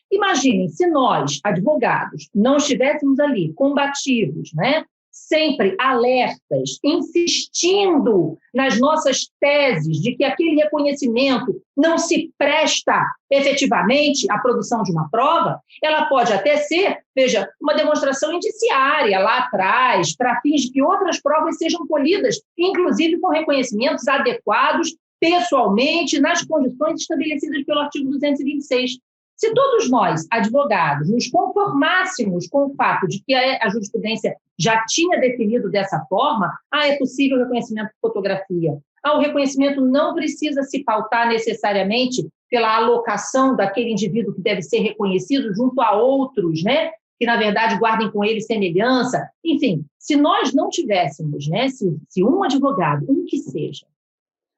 Imaginem, se nós, advogados, não estivéssemos ali combativos, né, sempre alertas, insistindo nas nossas teses de que aquele reconhecimento não se presta efetivamente à produção de uma prova, ela pode até ser, veja, uma demonstração indiciária lá atrás, para fins de que outras provas sejam colhidas, inclusive com reconhecimentos adequados pessoalmente nas condições estabelecidas pelo artigo 226. Se todos nós, advogados, nos conformássemos com o fato de que a jurisprudência já tinha definido dessa forma, é possível o reconhecimento de fotografia. O reconhecimento não precisa se pautar necessariamente pela alocação daquele indivíduo que deve ser reconhecido junto a outros, né, que, na verdade, guardem com ele semelhança. Enfim, se nós não tivéssemos, né, se um advogado, um que seja,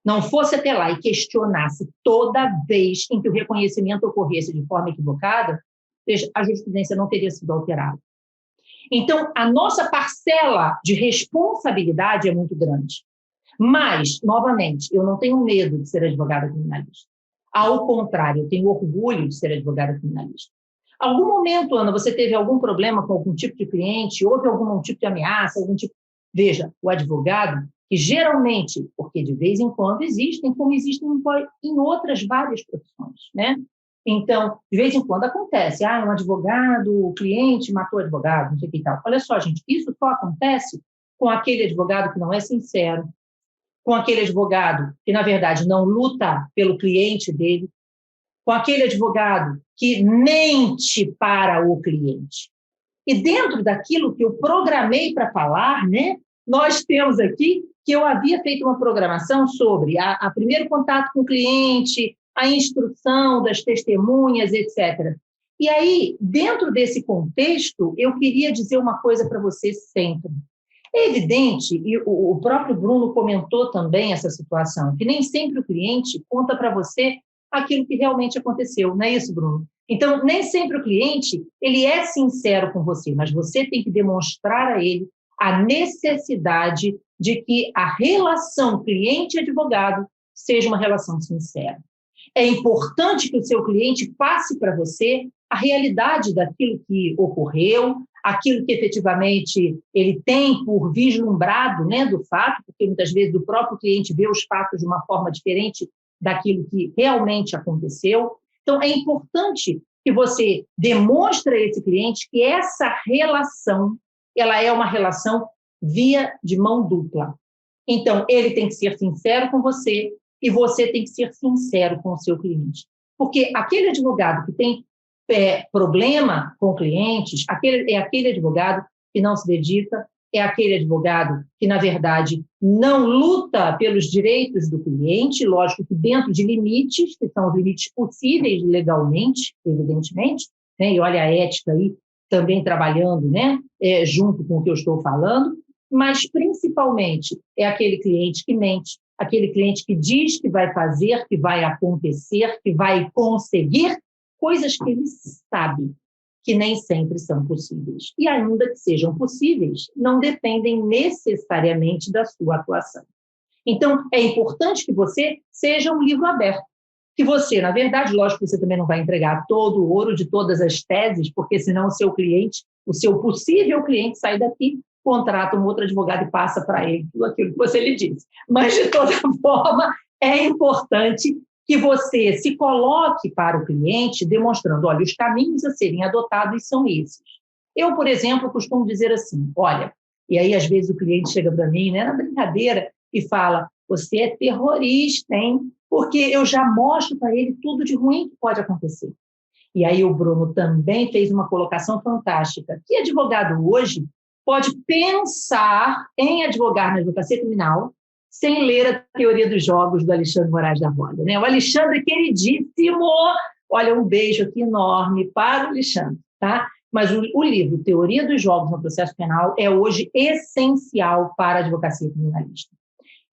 não fosse até lá e questionasse toda vez em que o reconhecimento ocorresse de forma equivocada, veja, a jurisprudência não teria sido alterada. Então, a nossa parcela de responsabilidade é muito grande. Mas, novamente, eu não tenho medo de ser advogada criminalista. Ao contrário, eu tenho orgulho de ser advogada criminalista. Algum momento, Ana, você teve algum problema com algum tipo de cliente? Houve algum tipo de ameaça? Veja, o advogado, que geralmente, porque de vez em quando existem, como existem em outras várias profissões, né? Então, de vez em quando acontece, um advogado, o cliente matou o advogado, não sei o que e tal. Olha só, gente, isso só acontece com aquele advogado que não é sincero, com aquele advogado que, na verdade, não luta pelo cliente dele, com aquele advogado que mente para o cliente. E dentro daquilo que eu programei para falar, né, nós temos aqui que eu havia feito uma programação sobre a primeiro contato com o cliente, a instrução das testemunhas, etc. E aí, dentro desse contexto, eu queria dizer uma coisa para vocês sempre. É evidente, e o próprio Bruno comentou também essa situação, que nem sempre o cliente conta para você aquilo que realmente aconteceu, não é isso, Bruno? Então, nem sempre o cliente ele é sincero com você, mas você tem que demonstrar a ele a necessidade de que a relação cliente-advogado seja uma relação sincera. É importante que o seu cliente passe para você a realidade daquilo que ocorreu, aquilo que efetivamente ele tem por vislumbrado, né, do fato, porque muitas vezes o próprio cliente vê os fatos de uma forma diferente daquilo que realmente aconteceu. Então, é importante que você demonstre a esse cliente que essa relação ela é uma relação via de mão dupla. Então, ele tem que ser sincero com você e você tem que ser sincero com o seu cliente. Porque aquele advogado que tem problema com clientes, é aquele advogado que não se dedica, é aquele advogado que, na verdade, não luta pelos direitos do cliente, lógico que dentro de limites, que são os limites possíveis legalmente, evidentemente, né? E olha a ética aí, também trabalhando, né, junto com o que eu estou falando, mas principalmente é aquele cliente que mente, aquele cliente que diz que vai fazer, que vai acontecer, que vai conseguir coisas que ele sabe que nem sempre são possíveis. E ainda que sejam possíveis, não dependem necessariamente da sua atuação. Então, é importante que você seja um livro aberto. Que você, na verdade, lógico que você também não vai entregar todo o ouro de todas as teses, porque senão o seu cliente, o seu possível cliente sai daqui, contrata um outro advogado e passa para ele tudo aquilo que você lhe disse. Mas, de toda forma, é importante que você se coloque para o cliente demonstrando, olha, os caminhos a serem adotados são esses. Eu, por exemplo, costumo dizer assim, olha, e aí às vezes o cliente chega para mim, né, na brincadeira, e fala, você é terrorista, hein? Porque eu já mostro para ele tudo de ruim que pode acontecer. E aí o Bruno também fez uma colocação fantástica, que advogado hoje pode pensar em advogar na advocacia criminal sem ler a teoria dos jogos do Alexandre Moraes da Roda, né? O Alexandre queridíssimo, olha, um beijo aqui enorme para o Alexandre, tá? Mas o livro Teoria dos Jogos no Processo Penal é hoje essencial para a advocacia criminalista.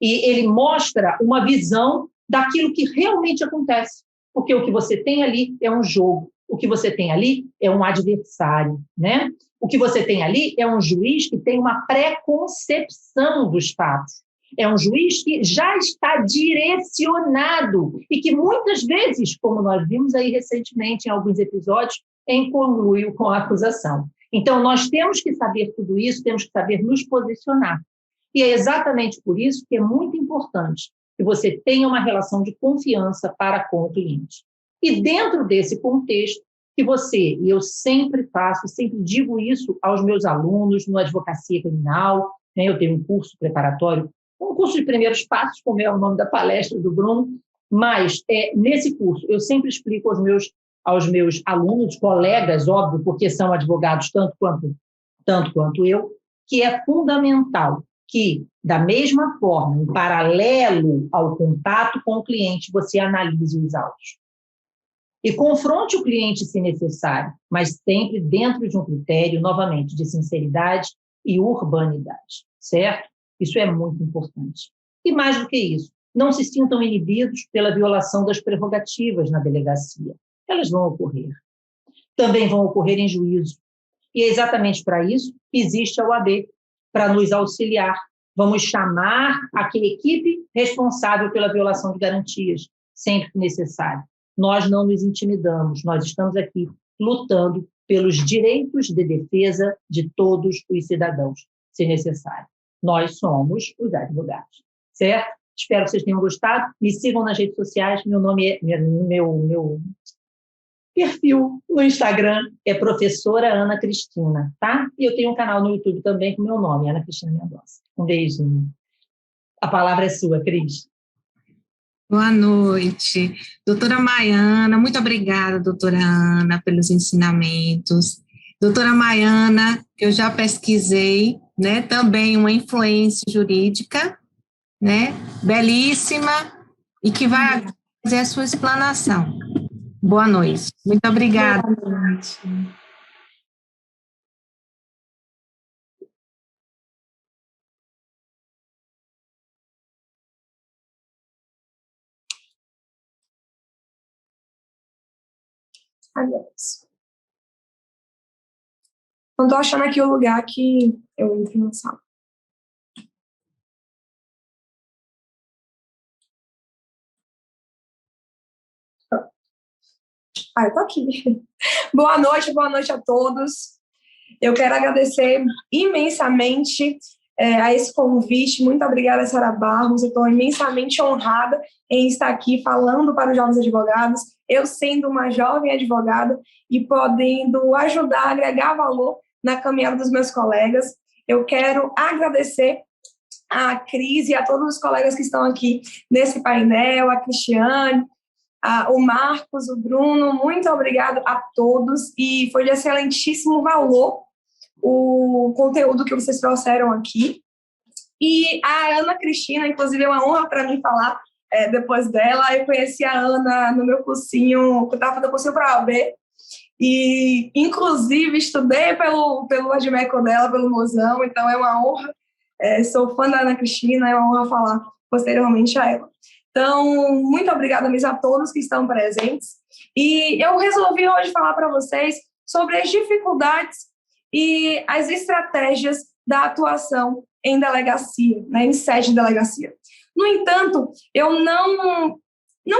E ele mostra uma visão daquilo que realmente acontece, porque o que você tem ali é um jogo, o que você tem ali é um adversário, né? O que você tem ali é um juiz que tem uma preconcepção dos fatos, é um juiz que já está direcionado e que muitas vezes, como nós vimos aí recentemente em alguns episódios, é em conluio com a acusação. Então, nós temos que saber tudo isso, temos que saber nos posicionar. E é exatamente por isso que é muito importante que você tenha uma relação de confiança para com o cliente. E dentro desse contexto, que você, e eu sempre faço, sempre digo isso aos meus alunos no Advocacia Criminal, né, eu tenho um curso preparatório, um curso de primeiros passos, como é o nome da palestra do Bruno, mas nesse curso eu sempre explico aos meus alunos, colegas, óbvio, porque são advogados tanto quanto eu, que é fundamental que, da mesma forma, em paralelo ao contato com o cliente, você analise os autos. E confronte o cliente se necessário, mas sempre dentro de um critério, novamente, de sinceridade e urbanidade, certo? Isso é muito importante. E mais do que isso, não se sintam inibidos pela violação das prerrogativas na delegacia. Elas vão ocorrer. Também vão ocorrer em juízo. E é exatamente para isso que existe a OAB, para nos auxiliar. Vamos chamar aquela equipe responsável pela violação de garantias, sempre que necessário. Nós não nos intimidamos, nós estamos aqui lutando pelos direitos de defesa de todos os cidadãos, se necessário. Nós somos os advogados, certo? Espero que vocês tenham gostado. Me sigam nas redes sociais. Meu nome meu perfil no Instagram é professora Ana Cristina, tá? E eu tenho um canal no YouTube também com meu nome, Ana Cristina Mendonça. Um beijinho. A palavra é sua, Cris. Boa noite. Doutora Maiana, muito obrigada, doutora Ana, pelos ensinamentos. Doutora Maiana, eu já pesquisei, né, também uma influência jurídica, né, belíssima, e que vai fazer a sua explanação. Boa noite. Muito obrigada. Boa noite. Adeus. Não estou achando aqui o lugar que eu entro na sala. Eu estou aqui. Boa noite a todos. Eu quero agradecer imensamente a esse convite. Muito obrigada, Sara Barros. Eu estou imensamente honrada em estar aqui falando para os jovens advogados, eu sendo uma jovem advogada e podendo ajudar, agregar valor na caminhada dos meus colegas. Eu quero agradecer a Cris e a todos os colegas que estão aqui nesse painel, a Cristiane, o Marcos, o Bruno, muito obrigado a todos, e foi de excelentíssimo valor o conteúdo que vocês trouxeram aqui. E a Ana Cristina, inclusive, é uma honra para mim falar depois dela. Eu conheci a Ana no meu cursinho, eu estava fazendo cursinho para a OAB, e inclusive estudei pelo Admeco dela, pelo Mozão, então é uma honra. Sou fã da Ana Cristina, é uma honra falar posteriormente a ela. Então, muito obrigada mesmo a todos que estão presentes. E eu resolvi hoje falar para vocês sobre as dificuldades e as estratégias da atuação em delegacia, né, em sede de delegacia. No entanto, eu não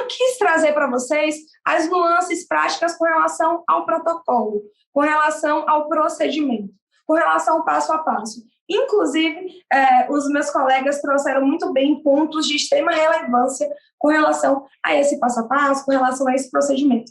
quis trazer para vocês as nuances práticas com relação ao protocolo, com relação ao procedimento, com relação ao passo a passo. Inclusive, os meus colegas trouxeram muito bem pontos de extrema relevância com relação a esse passo a passo, com relação a esse procedimento.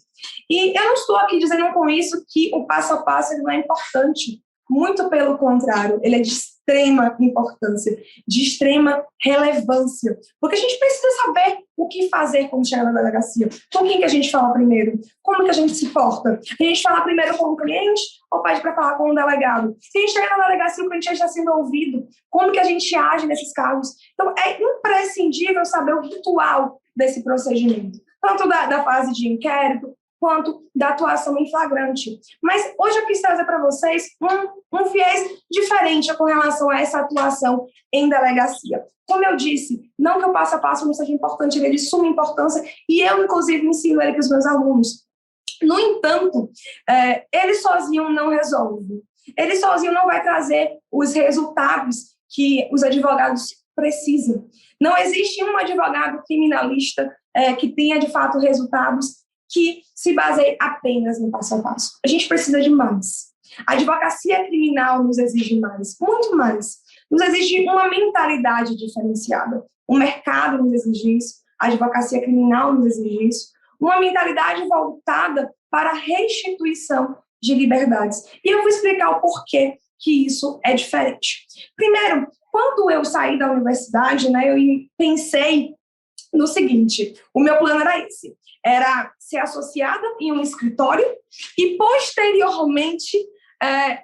E eu não estou aqui dizendo com isso que o passo a passo não é importante. Muito pelo contrário, ele é de extrema importância, de extrema relevância. Porque a gente precisa saber o que fazer quando chega na delegacia. Com quem que a gente fala primeiro? Como que a gente se porta? A gente fala primeiro com o cliente ou pede para falar com o delegado? Se a gente chega na delegacia, o cliente já está sendo ouvido. Como que a gente age nesses casos? Então, é imprescindível saber o ritual desse procedimento. Tanto da fase de inquérito, quanto da atuação em flagrante. Mas hoje eu quis trazer para vocês um viés diferente com relação a essa atuação em delegacia. Como eu disse, não que o passo a passo não seja importante, ele é de suma importância, e eu, inclusive, ensino ele para os meus alunos. No entanto, ele sozinho não resolve. Ele sozinho não vai trazer os resultados que os advogados precisam. Não existe um advogado criminalista que tenha, de fato, resultados que se baseie apenas no passo a passo. A gente precisa de mais. A advocacia criminal nos exige mais, muito mais. Nos exige uma mentalidade diferenciada. O mercado nos exige isso, a advocacia criminal nos exige isso, uma mentalidade voltada para a restituição de liberdades. E eu vou explicar o porquê que isso é diferente. Primeiro, quando eu saí da universidade, eu pensei no seguinte, o meu plano era esse, era ser associada em um escritório e, posteriormente,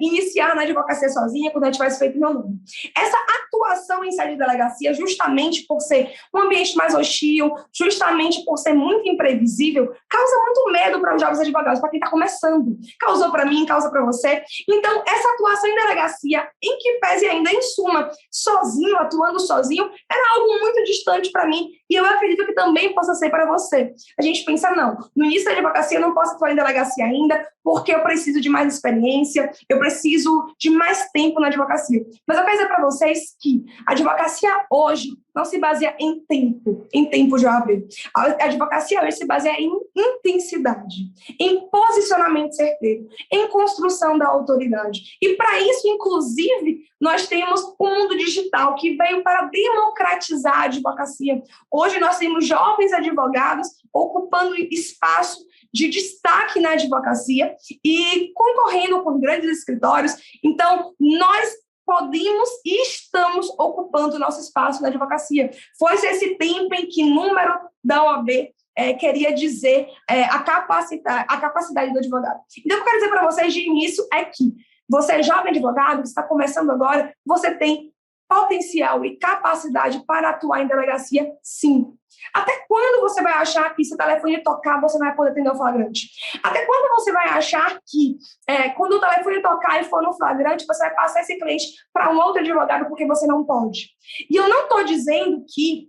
iniciar na advocacia sozinha quando eu tivesse feito meu nome. Essa atuação em sede de delegacia, justamente por ser um ambiente mais hostil, justamente por ser muito imprevisível, causa muito medo para os jovens advogados, para quem está começando. Causou para mim, causa para você. Então, essa atuação em delegacia, em que pese ainda em suma, sozinho, atuando sozinho, era algo muito distante para mim e eu acredito que também possa ser para você. A gente pensa, não, no início da advocacia eu não posso atuar em delegacia ainda porque eu preciso de mais experiência, eu preciso de mais tempo na advocacia. Mas eu quero dizer para vocês que a advocacia hoje não se baseia em tempo de OAB. A advocacia hoje se baseia em intensidade, em posicionamento certeiro, em construção da autoridade. E para isso, inclusive, nós temos o mundo digital que veio para democratizar a advocacia. Hoje nós temos jovens advogados ocupando espaço de destaque na advocacia e concorrendo com grandes escritórios. Então, nós podemos e estamos ocupando o nosso espaço na advocacia. Foi-se esse tempo em que número da OAB queria dizer a capacidade do advogado. Então, o que eu quero dizer para vocês de início é que você é jovem advogado, que está começando agora, você tem potencial e capacidade para atuar em delegacia, sim. Até quando você vai achar que se o telefone tocar, você vai poder atender o flagrante? Até quando você vai achar que, quando o telefone tocar e for no flagrante, você vai passar esse cliente para um outro advogado porque você não pode? E eu não estou dizendo que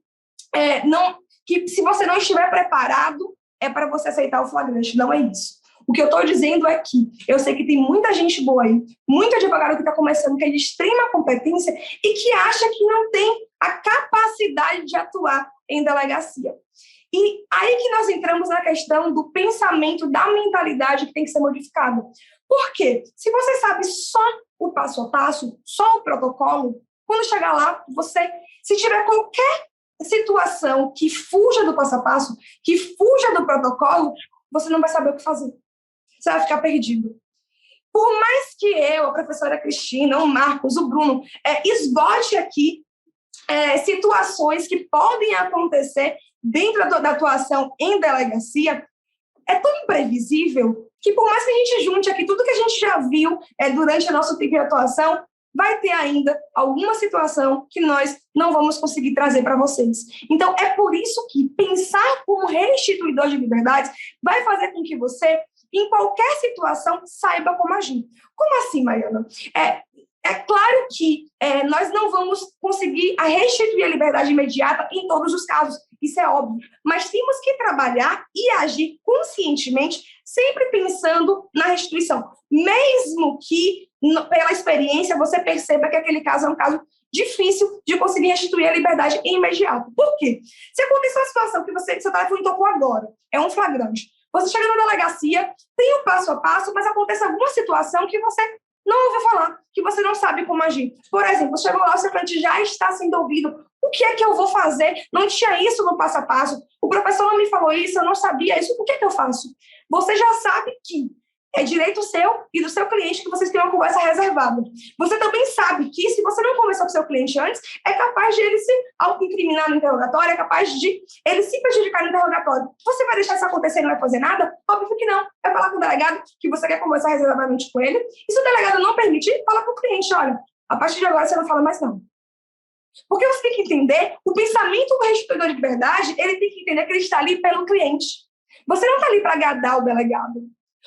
se você não estiver preparado, é para você aceitar o flagrante. Não é isso. O que eu estou dizendo é que eu sei que tem muita gente boa aí, muito advogado que está começando, que é de extrema competência e que acha que não tem a capacidade de atuar em delegacia. E aí que nós entramos na questão do pensamento, da mentalidade que tem que ser modificada. Por quê? Se você sabe só o passo a passo, só o protocolo, quando chegar lá, se tiver qualquer situação que fuja do passo a passo, que fuja do protocolo, você não vai saber o que fazer. Você vai ficar perdido. Por mais que eu, a professora Cristina, o Marcos, o Bruno, esgote aqui situações que podem acontecer dentro da atuação em delegacia, é tão imprevisível que por mais que a gente junte aqui tudo que a gente já viu durante o nosso tempo de atuação, vai ter ainda alguma situação que nós não vamos conseguir trazer para vocês. Então, é por isso que pensar como restituidor de liberdades vai fazer com que você, em qualquer situação, saiba como agir. Como assim, Mariana? É claro que nós não vamos conseguir restituir a liberdade imediata em todos os casos, isso é óbvio, mas temos que trabalhar e agir conscientemente, sempre pensando na restituição, mesmo que, pela experiência, você perceba que aquele caso é um caso difícil de conseguir restituir a liberdade imediata. Por quê? Se acontecer uma situação que seu telefone tocou agora, é um flagrante, você chega na delegacia, tem um passo a passo, mas acontece alguma situação que você não ouviu falar, que você não sabe como agir. Por exemplo, chegou lá, o seu cliente já está sendo ouvido. O que é que eu vou fazer? Não tinha isso no passo a passo. O professor não me falou isso, eu não sabia isso. O que é que eu faço? Você já sabe que é direito seu e do seu cliente que vocês tenham uma conversa reservada. Você também sabe que, se você não conversou com o seu cliente antes, é capaz de ele se auto-incriminar no interrogatório, é capaz de ele se prejudicar no interrogatório. Você vai deixar isso acontecer e não vai fazer nada? Óbvio que não. Vai falar com o delegado que você quer conversar reservadamente com ele. E se o delegado não permitir, fala com o cliente, olha, a partir de agora você não fala mais não. Porque você tem que entender, o pensamento do restituidor de liberdade, ele tem que entender que ele está ali pelo cliente. Você não está ali para agradar o delegado.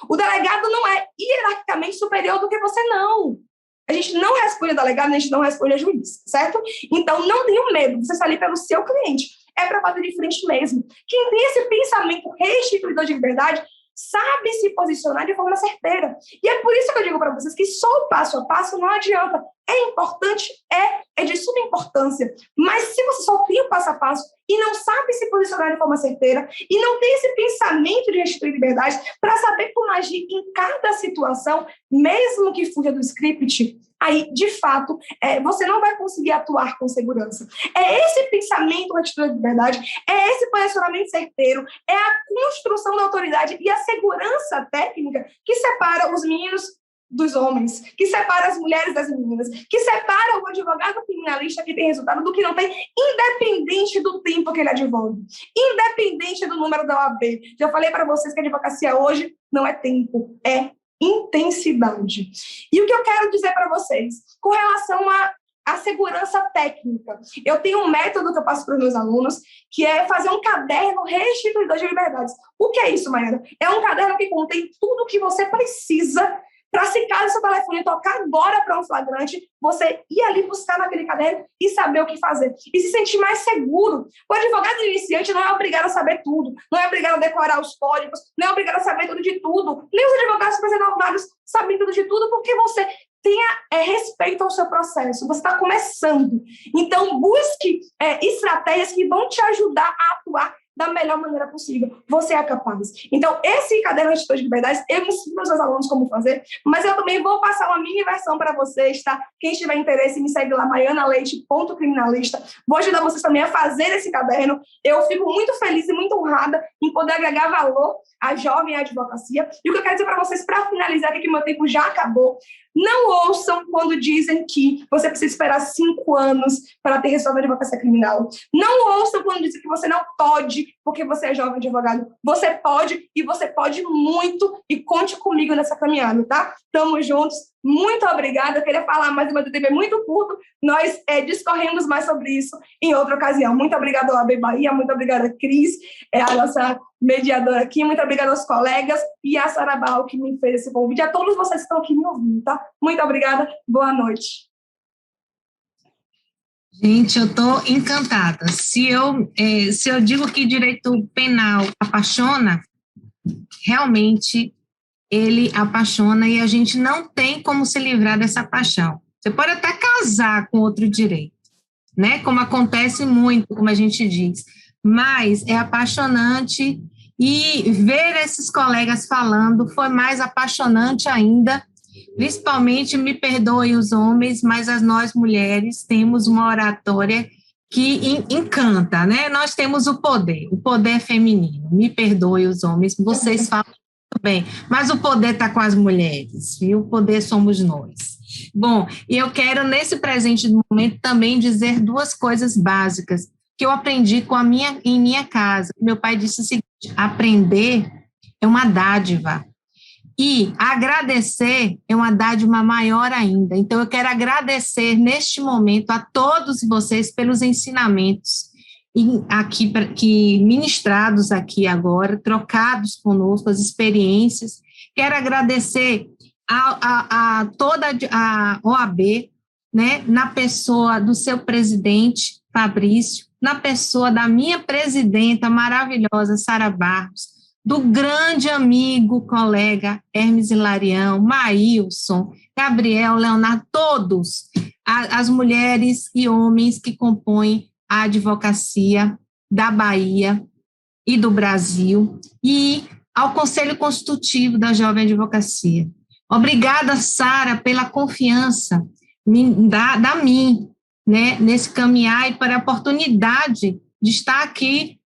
O delegado não é hierarquicamente superior do que você, não. A gente não responde a delegado, a gente não responde a juiz, certo? Então, não tenha medo, você está ali pelo seu cliente. É para bater de frente mesmo. Quem tem esse pensamento restituidor de liberdade sabe se posicionar de forma certeira. E é por isso que eu digo para vocês que só o passo a passo não adianta. É importante, é de suma importância. Mas se você só tem o passo a passo e não sabe se posicionar de forma certeira e não tem esse pensamento de restituir liberdade para saber como agir em cada situação, mesmo que fuja do script, aí, de fato, você não vai conseguir atuar com segurança. É esse pensamento restituir liberdade, é esse posicionamento certeiro, é a construção da autoridade e a segurança técnica que separa os meninos dos homens, que separa as mulheres das meninas, que separa o advogado criminalista que tem resultado do que não tem, independente do tempo que ele advoga, independente do número da OAB. Já falei para vocês que a advocacia hoje não é tempo, é intensidade. E o que eu quero dizer para vocês, com relação à segurança técnica, eu tenho um método que eu passo para os meus alunos, que é fazer um caderno restituidor de liberdades. O que é isso, Maiara? É um caderno que contém tudo o que você precisa para, se caso seu telefone tocar agora para um flagrante, você ir ali buscar naquele caderno e saber o que fazer. E se sentir mais seguro. O advogado iniciante não é obrigado a saber tudo, não é obrigado a decorar os códigos, não é obrigado a saber tudo de tudo. Nem os advogados apresentados sabem tudo de tudo, porque você tenha respeito ao seu processo. Você está começando. Então, busque estratégias que vão te ajudar a atuar da melhor maneira possível. Você é capaz. Então, esse caderno de de liberdades, eu ensino aos meus alunos como fazer, mas eu também vou passar uma mini versão para vocês, tá? Quem tiver interesse, me segue lá, maianaleite.criminalista. Vou ajudar vocês também a fazer esse caderno. Eu fico muito feliz e muito honrada em poder agregar valor à jovem advocacia. E o que eu quero dizer para vocês, para finalizar, que meu tempo já acabou, não ouçam quando dizem que você precisa esperar 5 anos para ter resultado de advocacia criminal. Não ouçam quando dizem que você não pode porque você é jovem advogado. Você pode, e você pode muito, e conte comigo nessa caminhada, tá? Tamo juntos. Muito obrigada. Eu queria falar, mas o meu tempo é muito curto. Nós discorremos mais sobre isso em outra ocasião. Muito obrigada, OAB Bahia. Muito obrigada, Cris, a nossa mediadora aqui. Muito obrigada aos colegas e a Sara Barro, que me fez esse convite. A todos vocês que estão aqui me ouvindo, tá? Muito obrigada. Boa noite. Gente, eu estou encantada. Se eu digo que direito penal apaixona, realmente ele apaixona e a gente não tem como se livrar dessa paixão. Você pode até casar com outro direito, né? Como acontece muito, como a gente diz, mas é apaixonante, e ver esses colegas falando foi mais apaixonante ainda. Principalmente, me perdoem os homens, mas nós mulheres temos uma oratória que encanta, né? Nós temos o poder feminino. Me perdoem os homens, vocês falam muito bem, mas o poder está com as mulheres, viu? O poder somos nós. Bom, e eu quero, nesse presente momento, também dizer 2 coisas básicas que eu aprendi em minha casa. Meu pai disse o seguinte: aprender é uma dádiva. E agradecer é uma dádiva maior ainda. Então, eu quero agradecer neste momento a todos vocês pelos ensinamentos que ministrados aqui agora, trocados conosco, as experiências. Quero agradecer a toda a OAB, né, na pessoa do seu presidente, Fabrício, na pessoa da minha presidenta maravilhosa, Sara Barros, do grande amigo, colega Hermes Hilarião, Maílson, Gabriel, Leonardo, todos, as mulheres e homens que compõem a advocacia da Bahia e do Brasil, e ao Conselho Consultivo da Jovem Advocacia. Obrigada, Sara, pela confiança da mim, né, nesse caminhar e para a oportunidade de estar aqui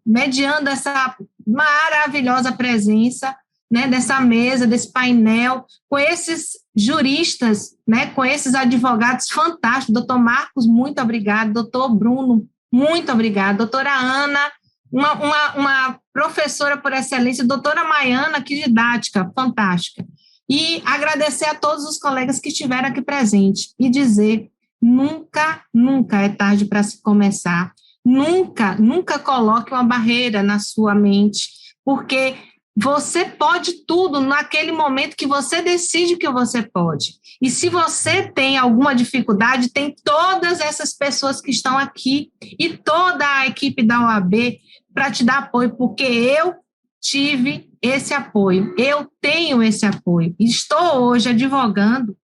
mediando essa maravilhosa presença, né, dessa mesa, desse painel, com esses juristas, né, com esses advogados fantásticos. Doutor Marcos, muito obrigado. Doutor Bruno, muito obrigado. Doutora Ana, uma professora por excelência. Doutora Maiana, que didática, fantástica. E agradecer a todos os colegas que estiveram aqui presentes e dizer, nunca é tarde para se começar. Nunca coloque uma barreira na sua mente, porque você pode tudo naquele momento que você decide que você pode. E se você tem alguma dificuldade, tem todas essas pessoas que estão aqui e toda a equipe da OAB para te dar apoio, porque eu tive esse apoio, eu tenho esse apoio. Estou hoje advogando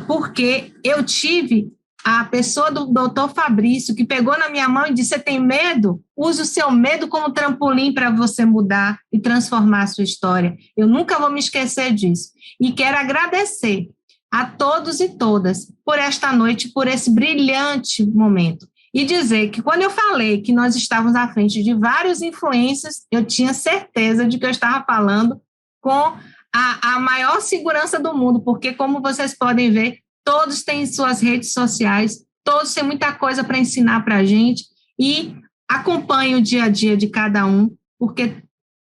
porque eu tive a pessoa do doutor Fabrício, que pegou na minha mão e disse, você tem medo? Use o seu medo como trampolim para você mudar e transformar a sua história. Eu nunca vou me esquecer disso. E quero agradecer a todos e todas por esta noite, por esse brilhante momento. E dizer que quando eu falei que nós estávamos à frente de vários influencers, eu tinha certeza de que eu estava falando com a maior segurança do mundo, porque, como vocês podem ver, todos têm suas redes sociais, todos têm muita coisa para ensinar para a gente e acompanhe o dia a dia de cada um, porque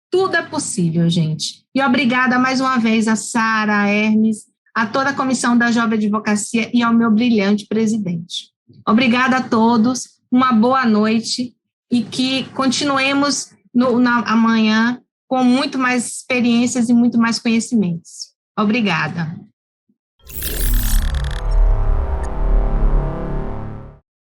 tudo é possível, gente. E obrigada mais uma vez a Sara, a Hermes, a toda a comissão da Jovem Advocacia e ao meu brilhante presidente. Obrigada a todos, uma boa noite e que continuemos amanhã com muito mais experiências e muito mais conhecimentos. Obrigada.